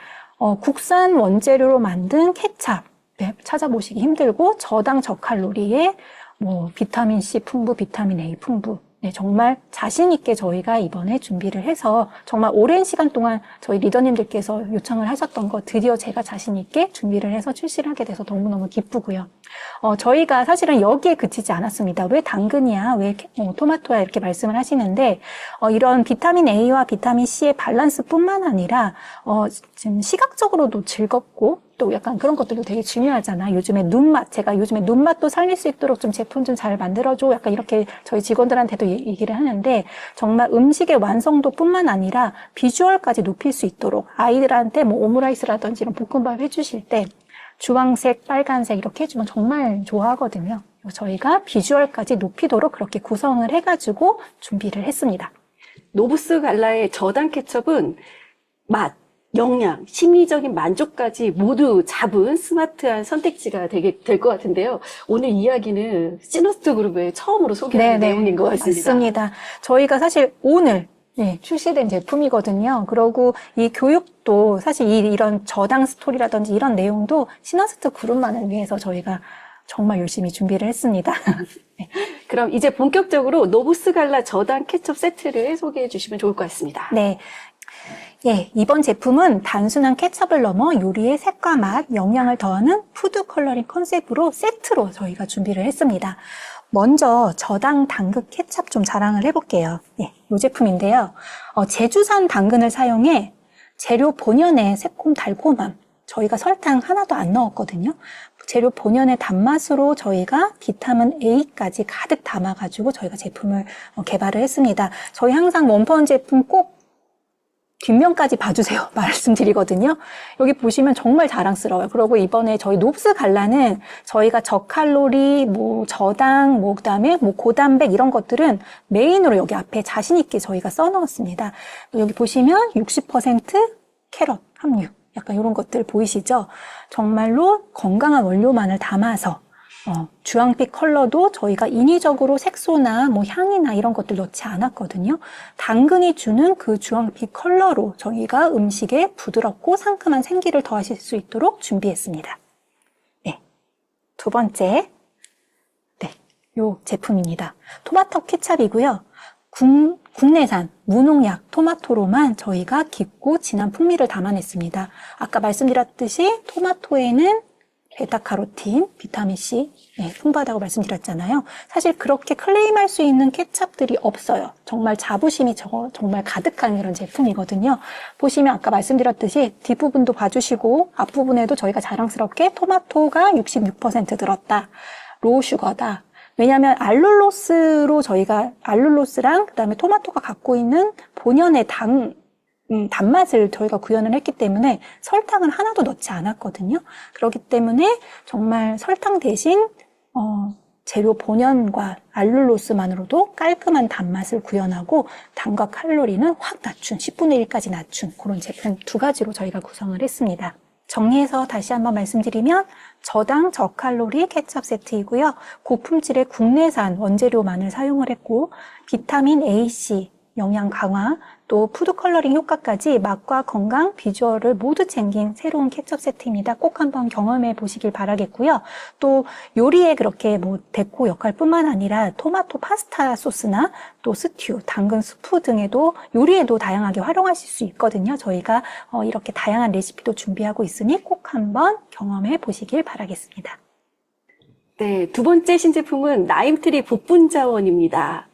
국산 원재료로 만든 케찹 네, 찾아보시기 힘들고 저당 저칼로리에 뭐 비타민 C 풍부, 비타민 A 풍부 네, 정말 자신 있게 저희가 이번에 준비를 해서 정말 오랜 시간 동안 저희 리더님들께서 요청을 하셨던 거 드디어 제가 자신 있게 준비를 해서 출시를 하게 돼서 너무너무 기쁘고요. 저희가 사실은 여기에 그치지 않았습니다. 왜 당근이야? 왜 토마토야? 이렇게 말씀을 하시는데 이런 비타민 A와 비타민 C의 밸런스뿐만 아니라 지금 시각적으로도 즐겁고 또 약간 그런 것들도 되게 중요하잖아. 요즘에 눈맛, 제가 요즘에 눈맛도 살릴 수 있도록 좀 제품 좀 잘 만들어줘. 약간 이렇게 저희 직원들한테도 얘기를 하는데 정말 음식의 완성도뿐만 아니라 비주얼까지 높일 수 있도록 아이들한테 뭐 오므라이스라든지 이런 볶음밥 해주실 때 주황색, 빨간색 이렇게 해주면 정말 좋아하거든요. 저희가 비주얼까지 높이도록 그렇게 구성을 해가지고 준비를 했습니다. 노브스 갈라의 저당 케첩은 맛, 영양, 심리적인 만족까지 모두 잡은 스마트한 선택지가 될 것 같은데요. 오늘 이야기는 시너스트 그룹의 처음으로 소개하는 내용인 것 같습니다. 맞습니다. 저희가 사실 오늘 출시된 제품이거든요. 그리고 이 교육도 사실 이런 저당 스토리라든지 이런 내용도 시너스트 그룹만을 위해서 저희가 정말 열심히 준비를 했습니다. 네. 그럼 이제 본격적으로 노브스 갈라 저당 케첩 세트를 소개해 주시면 좋을 것 같습니다. 네. 예, 이번 제품은 단순한 케첩을 넘어 요리의 색과 맛, 영양을 더하는 푸드 컬러링 컨셉으로 세트로 저희가 준비를 했습니다. 먼저 저당 당근 케첩 좀 자랑을 해볼게요. 예, 이 제품인데요. 제주산 당근을 사용해 재료 본연의 새콤 달콤함, 저희가 설탕 하나도 안 넣었거든요. 재료 본연의 단맛으로 저희가 비타민 A까지 가득 담아가지고 저희가 제품을 개발을 했습니다. 저희 항상 원펀 제품 꼭 뒷면까지 봐주세요 말씀드리거든요. 여기 보시면 정말 자랑스러워요. 그리고 이번에 저희 노브스 갈라는 저희가 저칼로리, 뭐 저당, 뭐 그다음에 뭐 고단백 이런 것들은 메인으로 여기 앞에 자신 있게 저희가 써놓았습니다. 여기 보시면 60% 캐럿 함유, 약간 이런 것들 보이시죠? 정말로 건강한 원료만을 담아서 주황빛 컬러도 저희가 인위적으로 색소나 뭐 향이나 이런 것들 넣지 않았거든요. 당근이 주는 그 주황빛 컬러로 저희가 음식에 부드럽고 상큼한 생기를 더하실 수 있도록 준비했습니다. 네, 두 번째, 네, 요 제품입니다. 토마토 케첩이고요. 국내산 무농약 토마토로만 저희가 깊고 진한 풍미를 담아냈습니다. 아까 말씀드렸듯이 토마토에는 베타카로틴, 비타민C 풍부하다고 말씀드렸잖아요. 사실 그렇게 클레임할 수 있는 케첩들이 없어요. 정말 자부심이 정말 가득한 이런 제품이거든요. 보시면 아까 말씀드렸듯이 뒷부분도 봐주시고 앞부분에도 저희가 자랑스럽게 토마토가 66% 들었다. 로우 슈거다. 왜냐하면 알룰로스로 저희가 알룰로스랑 그다음에 토마토가 갖고 있는 본연의 단맛을 저희가 구현을 했기 때문에 설탕을 하나도 넣지 않았거든요. 그렇기 때문에 정말 설탕 대신 재료 본연과 알룰로스만으로도 깔끔한 단맛을 구현하고 당과 칼로리는 확 낮춘 10분의 1까지 낮춘 그런 제품 두 가지로 저희가 구성을 했습니다. 정리해서 다시 한번 말씀드리면 저당 저칼로리 케첩 세트이고요. 고품질의 국내산 원재료만을 사용을 했고 비타민 A, C, 영양 강화, 또 푸드 컬러링 효과까지 맛과 건강, 비주얼을 모두 챙긴 새로운 케첩 세트입니다. 꼭 한번 경험해 보시길 바라겠고요. 또 요리에 그렇게 뭐 데코 역할뿐만 아니라 토마토 파스타 소스나 또 스튜, 당근 수프 등에도 요리에도 다양하게 활용하실 수 있거든요. 저희가 이렇게 다양한 레시피도 준비하고 있으니 꼭 한번 경험해 보시길 바라겠습니다. 네, 두 번째 신제품은 라임트리 복분자원입니다.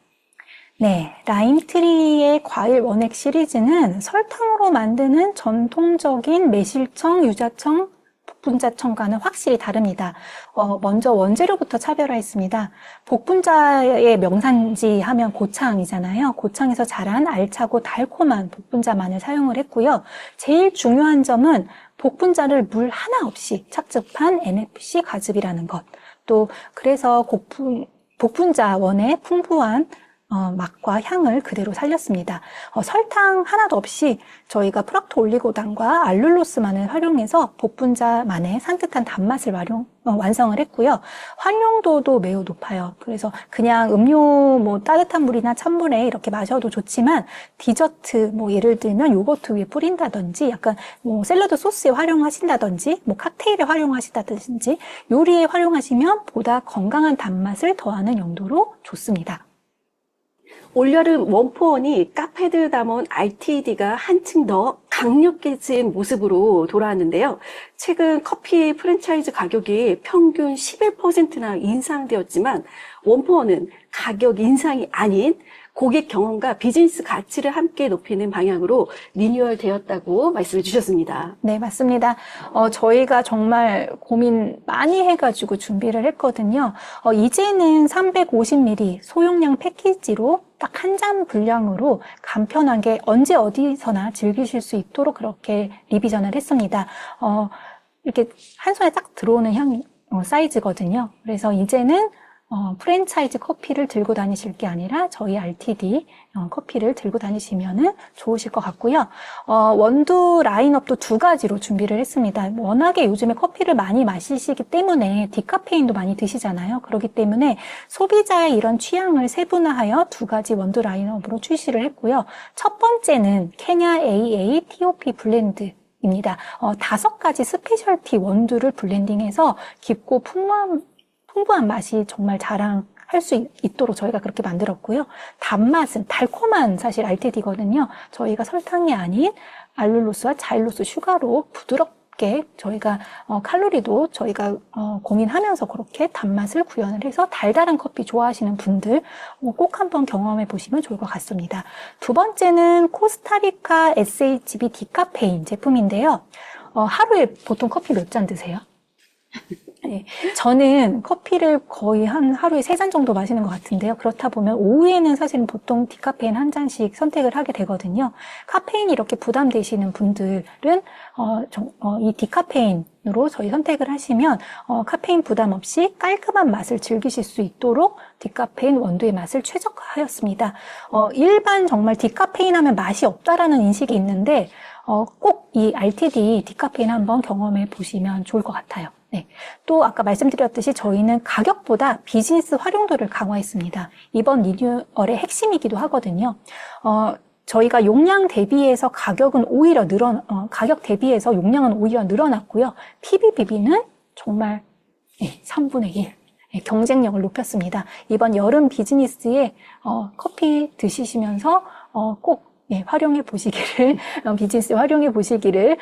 네, 라임트리의 과일 원액 시리즈는 설탕으로 만드는 전통적인 매실청, 유자청 복분자 첨가는 확실히 다릅니다. 먼저 원재료부터 차별화했습니다. 복분자의 명산지 하면 고창이잖아요. 고창에서 자란 알차고 달콤한 복분자만을 사용을 했고요. 제일 중요한 점은 복분자를 물 하나 없이 착즙한 NFC 과즙이라는 것. 또 그래서 복분자 원의 풍부한 맛과 향을 그대로 살렸습니다. 설탕 하나도 없이 저희가 프락토 올리고당과 알룰로스만을 활용해서 복분자만의 산뜻한 단맛을 완성을 했고요. 활용도도 매우 높아요. 그래서 그냥 음료 뭐 따뜻한 물이나 찬물에 이렇게 마셔도 좋지만 디저트 뭐 예를 들면 요거트 위에 뿌린다든지 약간 뭐 샐러드 소스에 활용하신다든지 뭐 칵테일에 활용하신다든지 요리에 활용하시면 보다 건강한 단맛을 더하는 용도로 좋습니다. 올여름 원포원이 카페드 다몬 RTD가 한층 더 강력해진 모습으로 돌아왔는데요. 최근 커피 프랜차이즈 가격이 평균 11%나 인상되었지만 원포원은 가격 인상이 아닌 고객 경험과 비즈니스 가치를 함께 높이는 방향으로 리뉴얼 되었다고 말씀해 주셨습니다. 네, 맞습니다. 저희가 정말 고민 많이 해가지고 준비를 했거든요. 이제는 350ml 소용량 패키지로 딱 한 잔 분량으로 간편하게 언제 어디서나 즐기실 수 있도록 그렇게 리비전을 했습니다. 이렇게 한 손에 딱 들어오는 사이즈거든요. 그래서 이제는 프랜차이즈 커피를 들고 다니실 게 아니라 저희 RTD 커피를 들고 다니시면 좋으실 것 같고요. 원두 라인업도 두 가지로 준비를 했습니다. 워낙에 요즘에 커피를 많이 마시시기 때문에 디카페인도 많이 드시잖아요. 그렇기 때문에 소비자의 이런 취향을 세분화하여 두 가지 원두 라인업으로 출시를 했고요. 첫 번째는 케냐 AA TOP 블렌드 입니다. 5가지 스페셜티 원두를 블렌딩해서 깊고 풍부한 맛이 정말 자랑할 수 있도록 저희가 그렇게 만들었고요. 단맛은 달콤한 사실 RTD거든요. 저희가 설탕이 아닌 알룰로스와 자일로스 슈가로 부드럽게 저희가 칼로리도 저희가 고민하면서 그렇게 단맛을 구현을 해서 달달한 커피 좋아하시는 분들 꼭 한번 경험해 보시면 좋을 것 같습니다. 두 번째는 코스타리카 SHB 디카페인 제품인데요. 하루에 보통 커피 몇 잔 드세요? 네, 저는 커피를 거의 하루에 3잔 정도 마시는 것 같은데요. 그렇다 보면 오후에는 사실은 보통 디카페인 한 잔씩 선택을 하게 되거든요. 카페인이 이렇게 부담되시는 분들은 이 디카페인으로 저희 선택을 하시면 카페인 부담 없이 깔끔한 맛을 즐기실 수 있도록 디카페인 원두의 맛을 최적화하였습니다. 일반 정말 디카페인 하면 맛이 없다라는 인식이 있는데 꼭 이 RTD 디카페인 한번 경험해 보시면 좋을 것 같아요. 네. 또 아까 말씀드렸듯이 저희는 가격보다 비즈니스 활용도를 강화했습니다. 이번 리뉴얼의 핵심이기도 하거든요. 저희가 용량 대비해서 가격 대비해서 용량은 오히려 늘어났고요. PBBB는 정말 3분의 1. 경쟁력을 높였습니다. 이번 여름 비즈니스에 커피 드시면서 꼭 활용해 보시기를 비즈니스 활용해 보시기를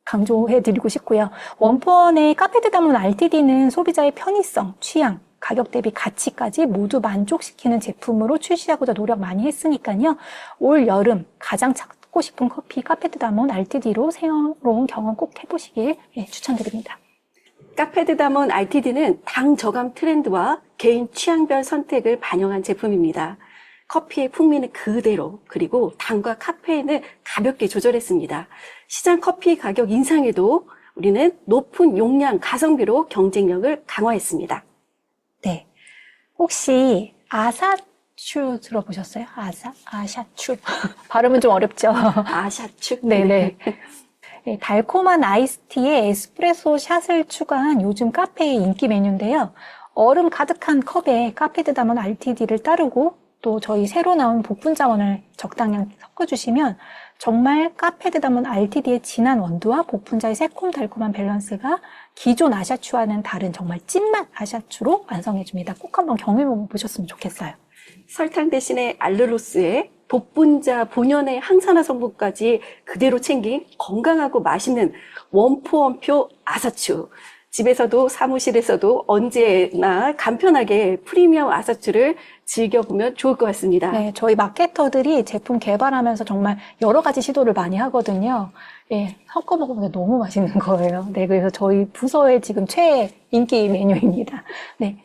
강조해드리고 싶고요. 원포원의 카페드 다몬 RTD는 소비자의 편의성, 취향, 가격 대비 가치까지 모두 만족시키는 제품으로 출시하고자 노력 많이 했으니까요. 올 여름 가장 찾고 싶은 커피 카페드 다몬 RTD로 새로운 경험 꼭 해보시길 추천드립니다. 카페드 다몬 RTD는 당 저감 트렌드와 개인 취향별 선택을 반영한 제품입니다. 커피의 풍미는 그대로, 그리고 당과 카페인을 가볍게 조절했습니다. 시장 커피 가격 인상에도 우리는 높은 용량 가성비로 경쟁력을 강화했습니다. 네. 혹시 아사추 들어보셨어요? 아샤추. 발음은 좀 어렵죠? 아샤추? 네네. 네, 달콤한 아이스티에 에스프레소 샷을 추가한 요즘 카페의 인기 메뉴인데요. 얼음 가득한 컵에 카페드 다몬 RTD를 따르고 또 저희 새로 나온 복분자원을 적당량 섞어주시면 정말 카페드 다몬 RTD의 진한 원두와 복분자의 새콤달콤한 밸런스가 기존 아샤추와는 다른 정말 찐맛 아샤추로 완성해줍니다. 꼭 한번 경험해보셨으면 좋겠어요. 설탕 대신에 알룰로스에 복분자 본연의 항산화 성분까지 그대로 챙긴 건강하고 맛있는 원포원표 아사추. 집에서도 사무실에서도 언제나 간편하게 프리미엄 아사추를 즐겨보면 좋을 것 같습니다. 네, 저희 마케터들이 제품 개발하면서 정말 여러 가지 시도를 많이 하거든요. 예, 섞어 먹으면 너무 맛있는 거예요. 네, 그래서 저희 부서의 지금 최애 인기 메뉴입니다. 네.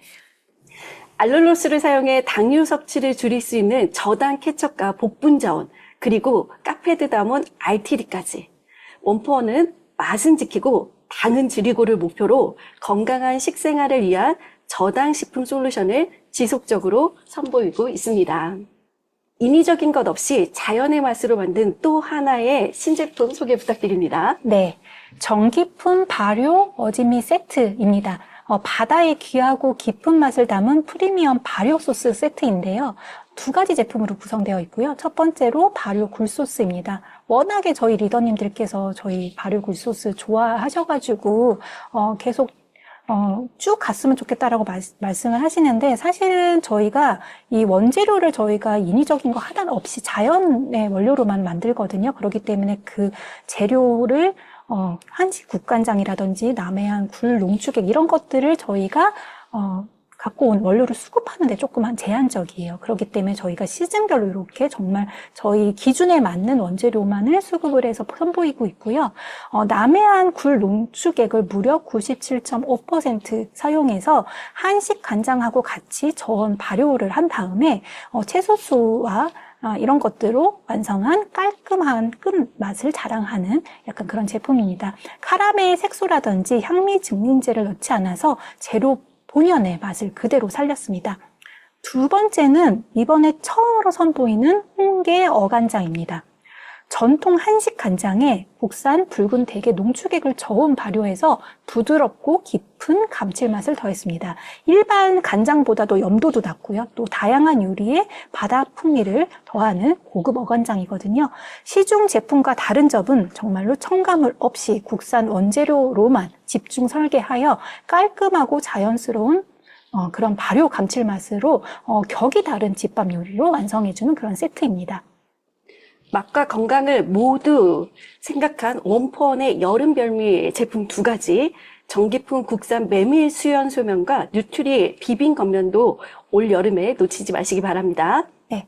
알룰로스를 사용해 당류 섭취를 줄일 수 있는 저당 케첩과 복분 자원, 그리고 카페드 담원 RTD까지. 원포원은 맛은 지키고 당은 줄이고를 목표로 건강한 식생활을 위한 저당 식품 솔루션을 지속적으로 선보이고 있습니다. 인위적인 것 없이 자연의 맛으로 만든 또 하나의 신제품 소개 부탁드립니다. 네. 정기품 발효 어지미 세트입니다. 바다의 귀하고 깊은 맛을 담은 프리미엄 발효 소스 세트인데요. 두 가지 제품으로 구성되어 있고요. 첫 번째로 발효 굴소스입니다. 워낙에 저희 리더님들께서 저희 발효 굴소스 좋아하셔가지고 계속 쭉 갔으면 좋겠다라고 말씀을 하시는데, 사실은 저희가 이 원재료를 저희가 인위적인 거 하나 없이 자연의 원료로만 만들거든요. 그렇기 때문에 그 재료를 한식 국간장이라든지 남해안 굴 농축액 이런 것들을 저희가 갖고 온 원료를 수급하는데 조금 제한적이에요. 그렇기 때문에 저희가 시즌별로 이렇게 정말 저희 기준에 맞는 원재료만을 수급을 해서 선보이고 있고요. 남해안 굴 농축액을 무려 97.5% 사용해서 한식 간장하고 같이 저온 발효를 한 다음에 채소수와 이런 것들로 완성한 깔끔한 끝맛을 자랑하는 약간 그런 제품입니다. 카라멜 색소라든지 향미 증진제를 넣지 않아서 재료 본연의 맛을 그대로 살렸습니다. 두 번째는 이번에 처음으로 선보이는 홍게 어간장입니다. 전통 한식 간장에 국산 붉은 대게 농축액을 저온 발효해서 부드럽고 깊은 감칠맛을 더했습니다. 일반 간장보다도 염도도 낮고요. 또 다양한 요리에 바다 풍미를 더하는 고급 어간장이거든요. 시중 제품과 다른 점은 정말로 첨가물 없이 국산 원재료로만 집중 설계하여 깔끔하고 자연스러운 그런 발효 감칠맛으로 격이 다른 집밥 요리로 완성해주는 그런 세트입니다. 맛과 건강을 모두 생각한 원포원의 여름 별미 제품 두 가지, 정기품 국산 메밀 수연 소면과 뉴트리 비빔 겉면도 올 여름에 놓치지 마시기 바랍니다. 네,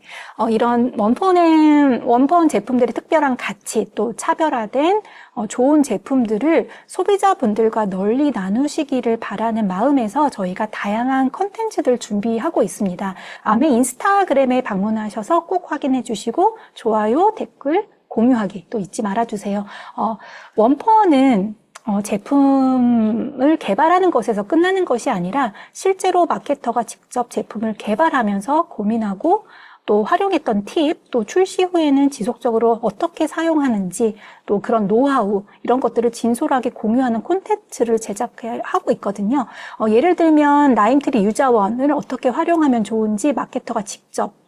이런 원포원 제품들의 특별한 가치, 또 차별화된 좋은 제품들을 소비자분들과 널리 나누시기를 바라는 마음에서 저희가 다양한 컨텐츠들 준비하고 있습니다. 다음에 인스타그램에 방문하셔서 꼭 확인해 주시고 좋아요, 댓글, 공유하기 또 잊지 말아주세요. 원포원은 제품을 개발하는 것에서 끝나는 것이 아니라 실제로 마케터가 직접 제품을 개발하면서 고민하고 또 활용했던 팁, 또 출시 후에는 지속적으로 어떻게 사용하는지, 또 그런 노하우, 이런 것들을 진솔하게 공유하는 콘텐츠를 제작하고 있거든요. 예를 들면 라임트리 유자원을 어떻게 활용하면 좋은지 마케터가 직접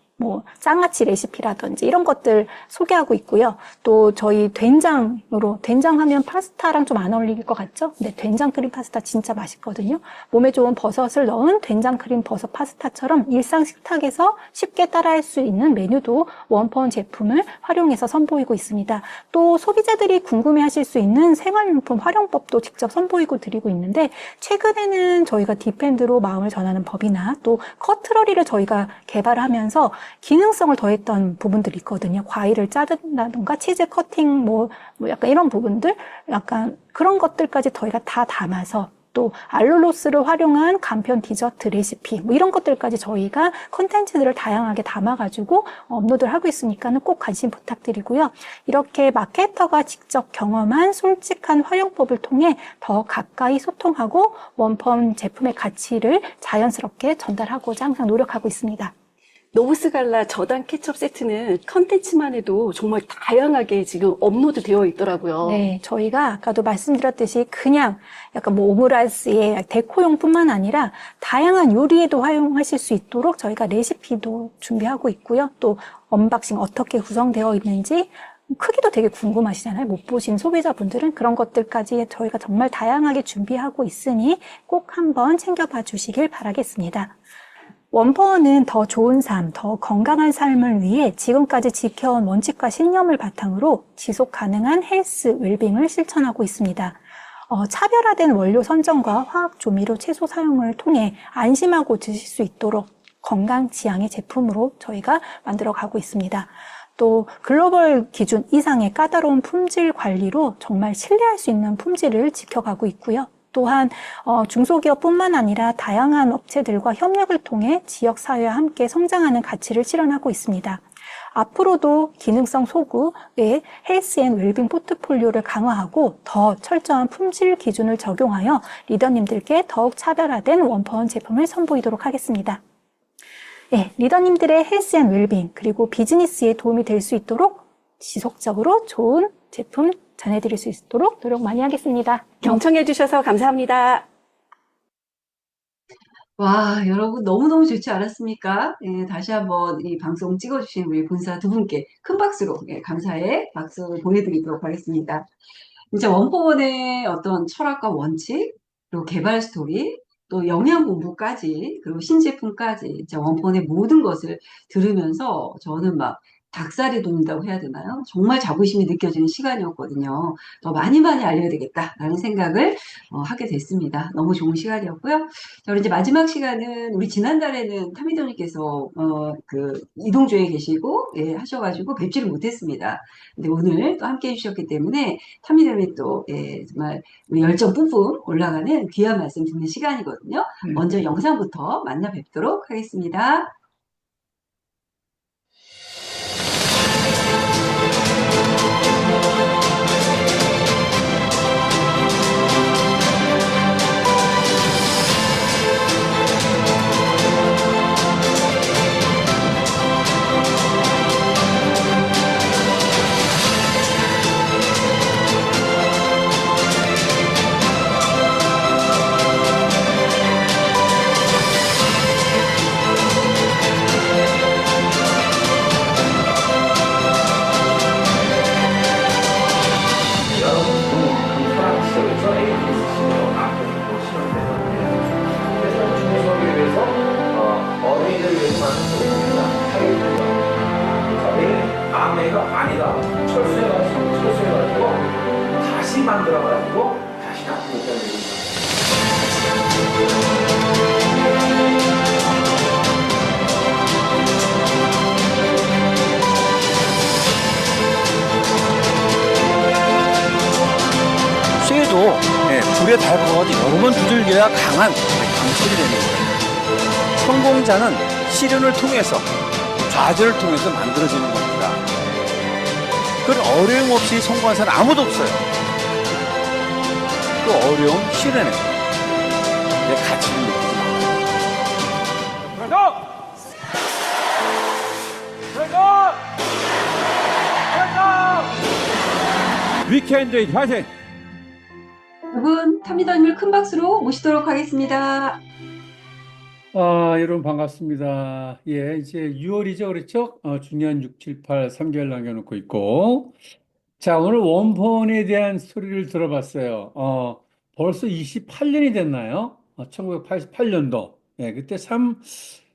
장아찌 레시피라든지 이런 것들 소개하고 있고요. 또 저희 된장하면 파스타랑 좀 안 어울릴 것 같죠? 근데 된장 크림 파스타 진짜 맛있거든요. 몸에 좋은 버섯을 넣은 된장 크림 버섯 파스타처럼 일상 식탁에서 쉽게 따라할 수 있는 메뉴도 원포원 제품을 활용해서 선보이고 있습니다. 또 소비자들이 궁금해하실 수 있는 생활용품 활용법도 직접 선보이고 드리고 있는데, 최근에는 저희가 디펜드로 마음을 전하는 법이나 또 커트러리를 저희가 개발하면서 기능성을 더했던 부분들이 있거든요. 과일을 자른다던가 치즈 커팅 약간 이런 부분들, 약간 그런 것들까지 저희가 다 담아서, 또 알룰로스를 활용한 간편 디저트 레시피 이런 것들까지 저희가 콘텐츠들을 다양하게 담아가지고 업로드를 하고 있으니까는 꼭 관심 부탁드리고요. 이렇게 마케터가 직접 경험한 솔직한 활용법을 통해 더 가까이 소통하고 원펌 제품의 가치를 자연스럽게 전달하고자 항상 노력하고 있습니다. 노브스갈라 저당 케첩 세트는 컨텐츠만 해도 정말 다양하게 지금 업로드 되어 있더라고요. 네, 저희가 아까도 말씀드렸듯이 그냥 약간 오므라이스의 데코용뿐만 아니라 다양한 요리에도 활용하실 수 있도록 저희가 레시피도 준비하고 있고요. 또 언박싱 어떻게 구성되어 있는지 크기도 되게 궁금하시잖아요. 못 보신 소비자분들은 그런 것들까지 저희가 정말 다양하게 준비하고 있으니 꼭 한번 챙겨봐 주시길 바라겠습니다. 원포원은 더 좋은 삶, 더 건강한 삶을 위해 지금까지 지켜온 원칙과 신념을 바탕으로 지속 가능한 헬스, 웰빙을 실천하고 있습니다. 차별화된 원료 선정과 화학 조미료 채소 사용을 통해 안심하고 드실 수 있도록 건강 지향의 제품으로 저희가 만들어 가고 있습니다. 또 글로벌 기준 이상의 까다로운 품질 관리로 정말 신뢰할 수 있는 품질을 지켜가고 있고요. 또한 중소기업뿐만 아니라 다양한 업체들과 협력을 통해 지역사회와 함께 성장하는 가치를 실현하고 있습니다. 앞으로도 기능성 소구의 헬스 앤 웰빙 포트폴리오를 강화하고 더 철저한 품질 기준을 적용하여 리더님들께 더욱 차별화된 원포원 제품을 선보이도록 하겠습니다. 네, 리더님들의 헬스 앤 웰빙 그리고 비즈니스에 도움이 될 수 있도록 지속적으로 좋은 제품 전해드릴 수 있도록 노력 많이 하겠습니다. 경청해 주셔서 감사합니다. 와, 여러분 너무너무 좋지 않았습니까? 예, 다시 한번 이 방송 찍어주신 우리 본사 두 분께 큰 박수로 감사의 박수 보내드리도록 하겠습니다. 진짜 원포원의 어떤 철학과 원칙, 그리고 개발 스토리, 또 영양 공부까지, 그리고 신제품까지, 진짜 원포원의 모든 것을 들으면서 저는 막 닭살이 돋는다고 해야 되나요? 정말 자부심이 느껴지는 시간이었거든요. 더 많이 많이 알려야 되겠다라는 생각을 하게 됐습니다. 너무 좋은 시간이었고요. 자, 그리고 이제 마지막 시간은 우리 지난달에는 타미더님께서 그 이동 중에 계시고 예, 하셔가지고 뵙지를 못했습니다. 근데 오늘 또 함께 해주셨기 때문에 타미더님이 또 예, 정말 우리 열정 뿜뿜 올라가는 귀한 말씀 듣는 시간이거든요. 먼저 영상부터 만나 뵙도록 하겠습니다. 다시 만들어가지고 다시 갖고 있다는 얘기입니다. 쇠도 불에 달궈가지고 여러 번 두들겨야 강한 강철이 되는 거예요. 성공자는 시련을 통해서 좌절을 통해서 만들어지는 겁니다. 그런 어려움 없이 성공한 사람 아무도 없어요. 그 어려운 시련에 내 가치를 느끼지 말아요. 위켄드 화이팅! 두 분 타미더님을 큰 박수로 모시도록 하겠습니다. 여러분 반갑습니다. 예, 이제 6월이죠, 그렇죠? 중요한 6, 7, 8, 3개월 남겨놓고 있고. 자, 오늘 원본에 대한 스토리를 들어봤어요. 벌써 28년이 됐나요? 1988년도. 예, 그때 참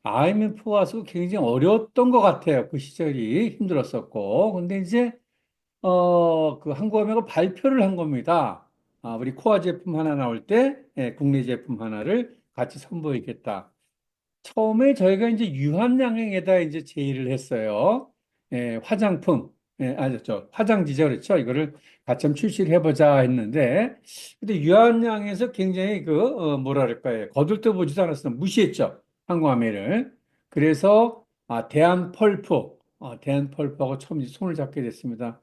IMF 와서 굉장히 어려웠던 것 같아요. 그 시절이 힘들었었고. 근데 이제, 그 한국화면가 발표를 한 겁니다. 우리 코아 제품 하나 나올 때, 예, 국내 제품 하나를 같이 선보이겠다. 처음에 저희가 이제 유한양행에다 이제 제의를 했어요. 예, 화장품, 예, 화장지죠, 그렇죠? 이거를 같이 한번 출시를 해보자 했는데, 근데 유한양에서 굉장히 뭐랄까요, 거들떠보지도 않았어요. 무시했죠, 한국아메를. 그래서 대한펄프하고 처음 이제 손을 잡게 됐습니다.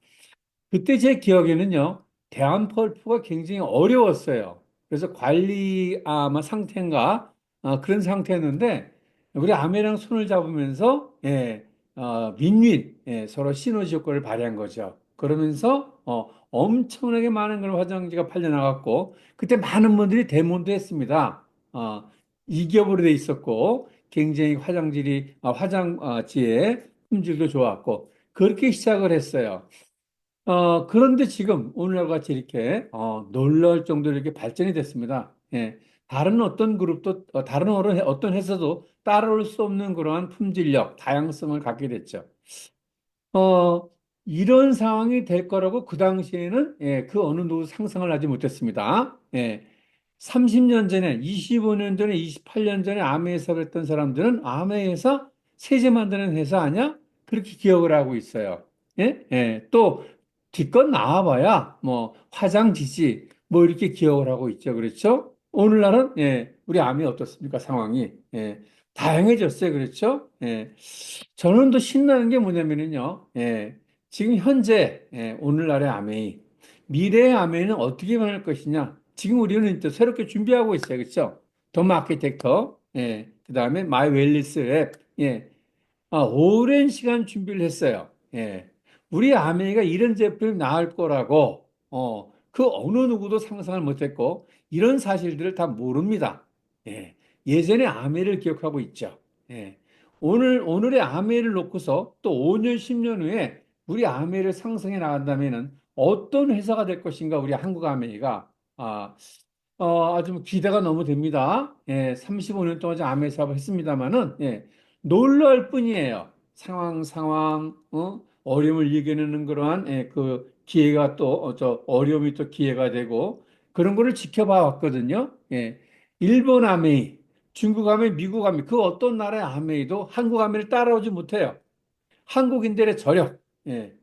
그때 제 기억에는요, 대한펄프가 굉장히 어려웠어요. 그래서 관리 아마 상태인가 그런 상태였는데 우리 아메랑 손을 잡으면서 예, 윈윈 예, 서로 시너지 효과를 발휘한 거죠. 그러면서 엄청나게 많은 그런 화장지가 팔려나갔고 그때 많은 분들이 데모도 했습니다. 2기업으로 돼 있었고 굉장히 화장지의 품질도 좋았고 그렇게 시작을 했어요. 그런데 지금 오늘과 같이 이렇게 놀라울 정도로 이렇게 발전이 됐습니다. 예, 다른 어떤 그룹도 다른 어떤 회사도 따라올 수 없는 그러한 품질력, 다양성을 갖게 됐죠. 이런 상황이 될 거라고 그 당시에는 예, 그 어느 누구 상상을 하지 못했습니다. 예, 30년 전에, 25년 전에, 28년 전에 아메 회사를 했던 사람들은 아메 회사 세제 만드는 회사 아니야? 그렇게 기억을 하고 있어요. 예? 예. 또 기껏 나와봐야 뭐 화장지지 뭐 이렇게 기억을 하고 있죠. 그렇죠? 오늘날은 예, 우리 암이 어떻습니까? 상황이 예, 다양해졌어요. 그렇죠? 예. 저는 또 신나는 게 뭐냐면은요. 예, 지금 현재 예, 오늘날의 아메이 미래의 아메이는 어떻게 변할 것이냐? 지금 우리는 또 새롭게 준비하고 있어요. 그렇죠? 더 아키텍터 예, 그다음에 마이 웰리스 랩 예. 오랜 시간 준비를 했어요. 예. 우리 아메이가 이런 제품이 나올 거라고, 그 어느 누구도 상상을 못했고, 이런 사실들을 다 모릅니다. 예. 예전에 아메이를 기억하고 있죠. 예. 오늘의 아메이를 놓고서 또 5년, 10년 후에 우리 아메이를 상승해 나간다면은 어떤 회사가 될 것인가, 우리 한국 아메이가. 아주 기대가 너무 됩니다. 예, 35년 동안 아메이 사업을 했습니다만은, 예, 놀랄 뿐이에요. 어려움을 이겨내는 그러한, 예, 그 기회가 또, 어려움이 또 기회가 되고, 그런 거를 지켜봐 왔거든요. 예, 일본 아메이, 중국 아메이, 미국 아메이, 그 어떤 나라의 아메이도 한국 아메이를 따라오지 못해요. 한국인들의 저력, 예,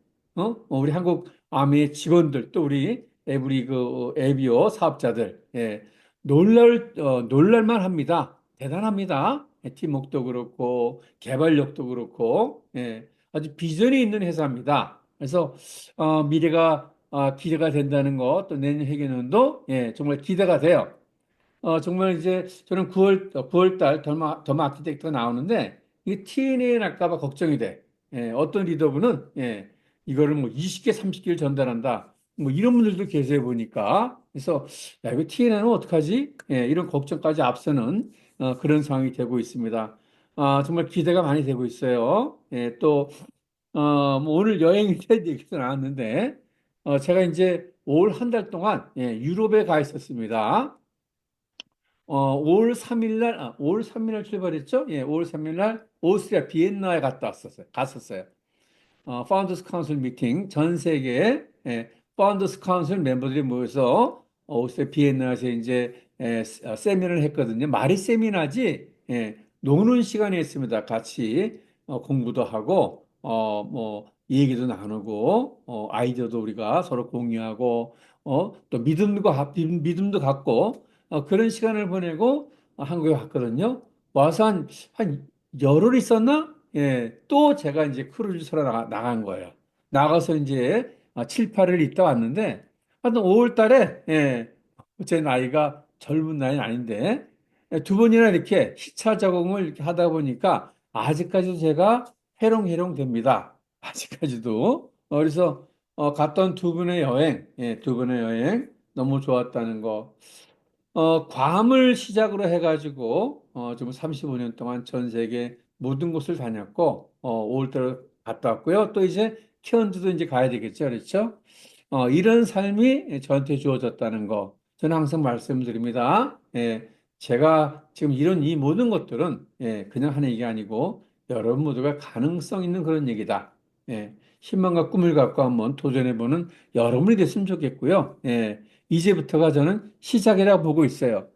우리 한국 아미의 직원들, 또 우리 그 에비오 사업자들, 예, 놀랄만 합니다. 대단합니다. 예, 팀워크도 그렇고, 개발력도 그렇고, 예, 아주 비전이 있는 회사입니다. 그래서, 미래가, 기대가 된다는 것, 또 내년 회계년도, 예, 정말 기대가 돼요. 정말 이제 저는 9월 달 더마 아키텍트가 나오는데 이게 TNA 날까 봐 걱정이 돼. 예, 어떤 리더분은 예, 이거를 뭐 20개, 30개를 전달한다. 뭐 이런 분들도 계세요 보니까. 그래서 야, 이거 TNA는 어떡하지? 예, 이런 걱정까지 앞서는 그런 상황이 되고 있습니다. 정말 기대가 많이 되고 있어요. 예, 또 뭐 오늘 여행에 대한 얘기도 나왔는데 제가 이제 올 한 달 동안 예, 유럽에 가 있었습니다. 5월 3일 날, 5월 3일 날 출발했죠? 예, 5월 3일 날 오스트리아 비엔나에 갔었어요. 파운더스 카운슬 미팅, 전 세계, 파운더스 카운슬 멤버들이 모여서 오스트리아 비엔나에서 이제, 세미나를 했거든요. 말이 세미나지, 예, 노는 시간이 있습니다. 같이, 공부도 하고, 뭐, 얘기도 나누고, 아이디어도 우리가 서로 공유하고, 또 믿음도 갖고, 그런 시간을 보내고 한국에 왔거든요. 와서 한 열흘 있었나? 예, 또 제가 이제 크루즈로 나간 거예요. 나가서 이제 7, 8일 있다 왔는데, 하여튼 5월 달에, 예, 제 나이가 젊은 나이는 아닌데, 두 번이나 이렇게 시차 적응을 이렇게 하다 보니까 아직까지도 제가 해롱해롱 됩니다. 아직까지도. 그래서 갔던 두 분의 여행, 예, 두 분의 여행 너무 좋았다는 거. 괌을 시작으로 해가지고, 지금 35년 동안 전 세계 모든 곳을 다녔고, 5월달에 갔다 왔고요. 또 이제 켄즈도 이제 가야 되겠죠. 그렇죠? 이런 삶이 저한테 주어졌다는 거. 저는 항상 말씀드립니다. 예, 제가 지금 이런 이 모든 것들은, 예, 그냥 하는 얘기가 아니고, 여러분 모두가 가능성 있는 그런 얘기다. 예, 희망과 꿈을 갖고 한번 도전해보는 여러분이 됐으면 좋겠고요. 예, 이제부터가 저는 시작이라고 보고 있어요.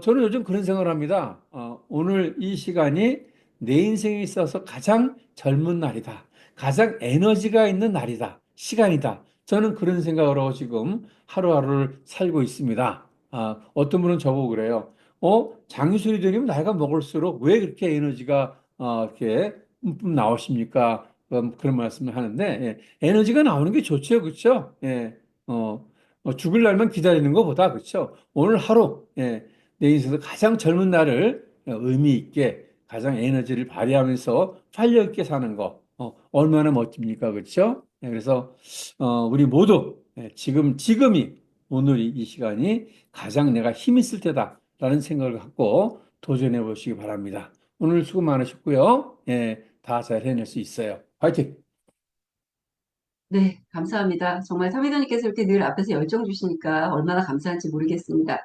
저는 요즘 그런 생각을 합니다. 오늘 이 시간이 내 인생에 있어서 가장 젊은 날이다. 가장 에너지가 있는 날이다. 시간이다. 저는 그런 생각을 하고 지금 하루하루를 살고 있습니다. 어떤 분은 저보고 그래요. 장유술이 되면 나이가 먹을수록 왜 그렇게 에너지가 이렇게 뿜뿜 나오십니까? 그런 말씀을 하는데, 예, 에너지가 나오는 게 좋죠. 그렇죠? 예. 죽을 날만 기다리는 것보다, 그렇죠? 오늘 하루, 예, 내 인생에서 가장 젊은 날을 의미 있게, 가장 에너지를 발휘하면서 활력 있게 사는 거, 얼마나 멋집니까? 그렇죠? 예, 그래서, 우리 모두, 예, 지금이, 오늘이 이 시간이 가장 내가 힘 있을 때다라는 생각을 갖고 도전해 보시기 바랍니다. 오늘 수고 많으셨고요. 예, 다 잘 해낼 수 있어요. 화이팅! 네, 감사합니다. 정말 사회자님께서 이렇게 늘 앞에서 열정 주시니까 얼마나 감사한지 모르겠습니다.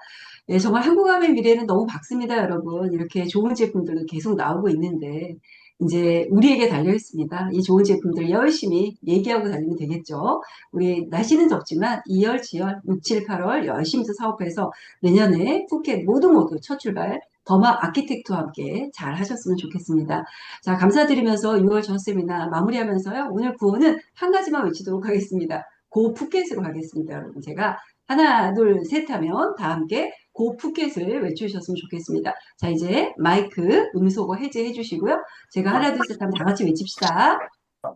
네, 정말 한국화의 미래는 너무 밝습니다, 여러분. 이렇게 좋은 제품들도 계속 나오고 있는데, 이제 우리에게 달려 있습니다. 이 좋은 제품들 열심히 얘기하고 달리면 되겠죠. 우리 날씨는 덥지만 2월, 지월, 6, 7, 8월 열심히 사업해서 내년에 푸켓 모두 첫 출발 더마 아키텍트와 함께 잘 하셨으면 좋겠습니다. 자, 감사드리면서 6월 전 세미나 마무리하면서요. 오늘 구호는 한 가지만 외치도록 하겠습니다. 고 푸켓으로 하겠습니다. 여러분 제가 하나, 둘, 셋 하면 다 함께 고 푸켓을 외쳐주셨으면 좋겠습니다. 자, 이제 마이크 음소거 해제해 주시고요. 제가 하나, 둘, 셋 하면 다 같이 외칩시다.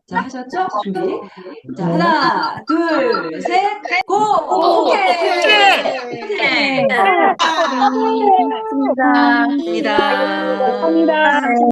자, 하셨죠? 준비. 자, 하나, 둘, 셋, 고! 푸켓! 네. 고맙습니다. 감사합니다. 감사합니다.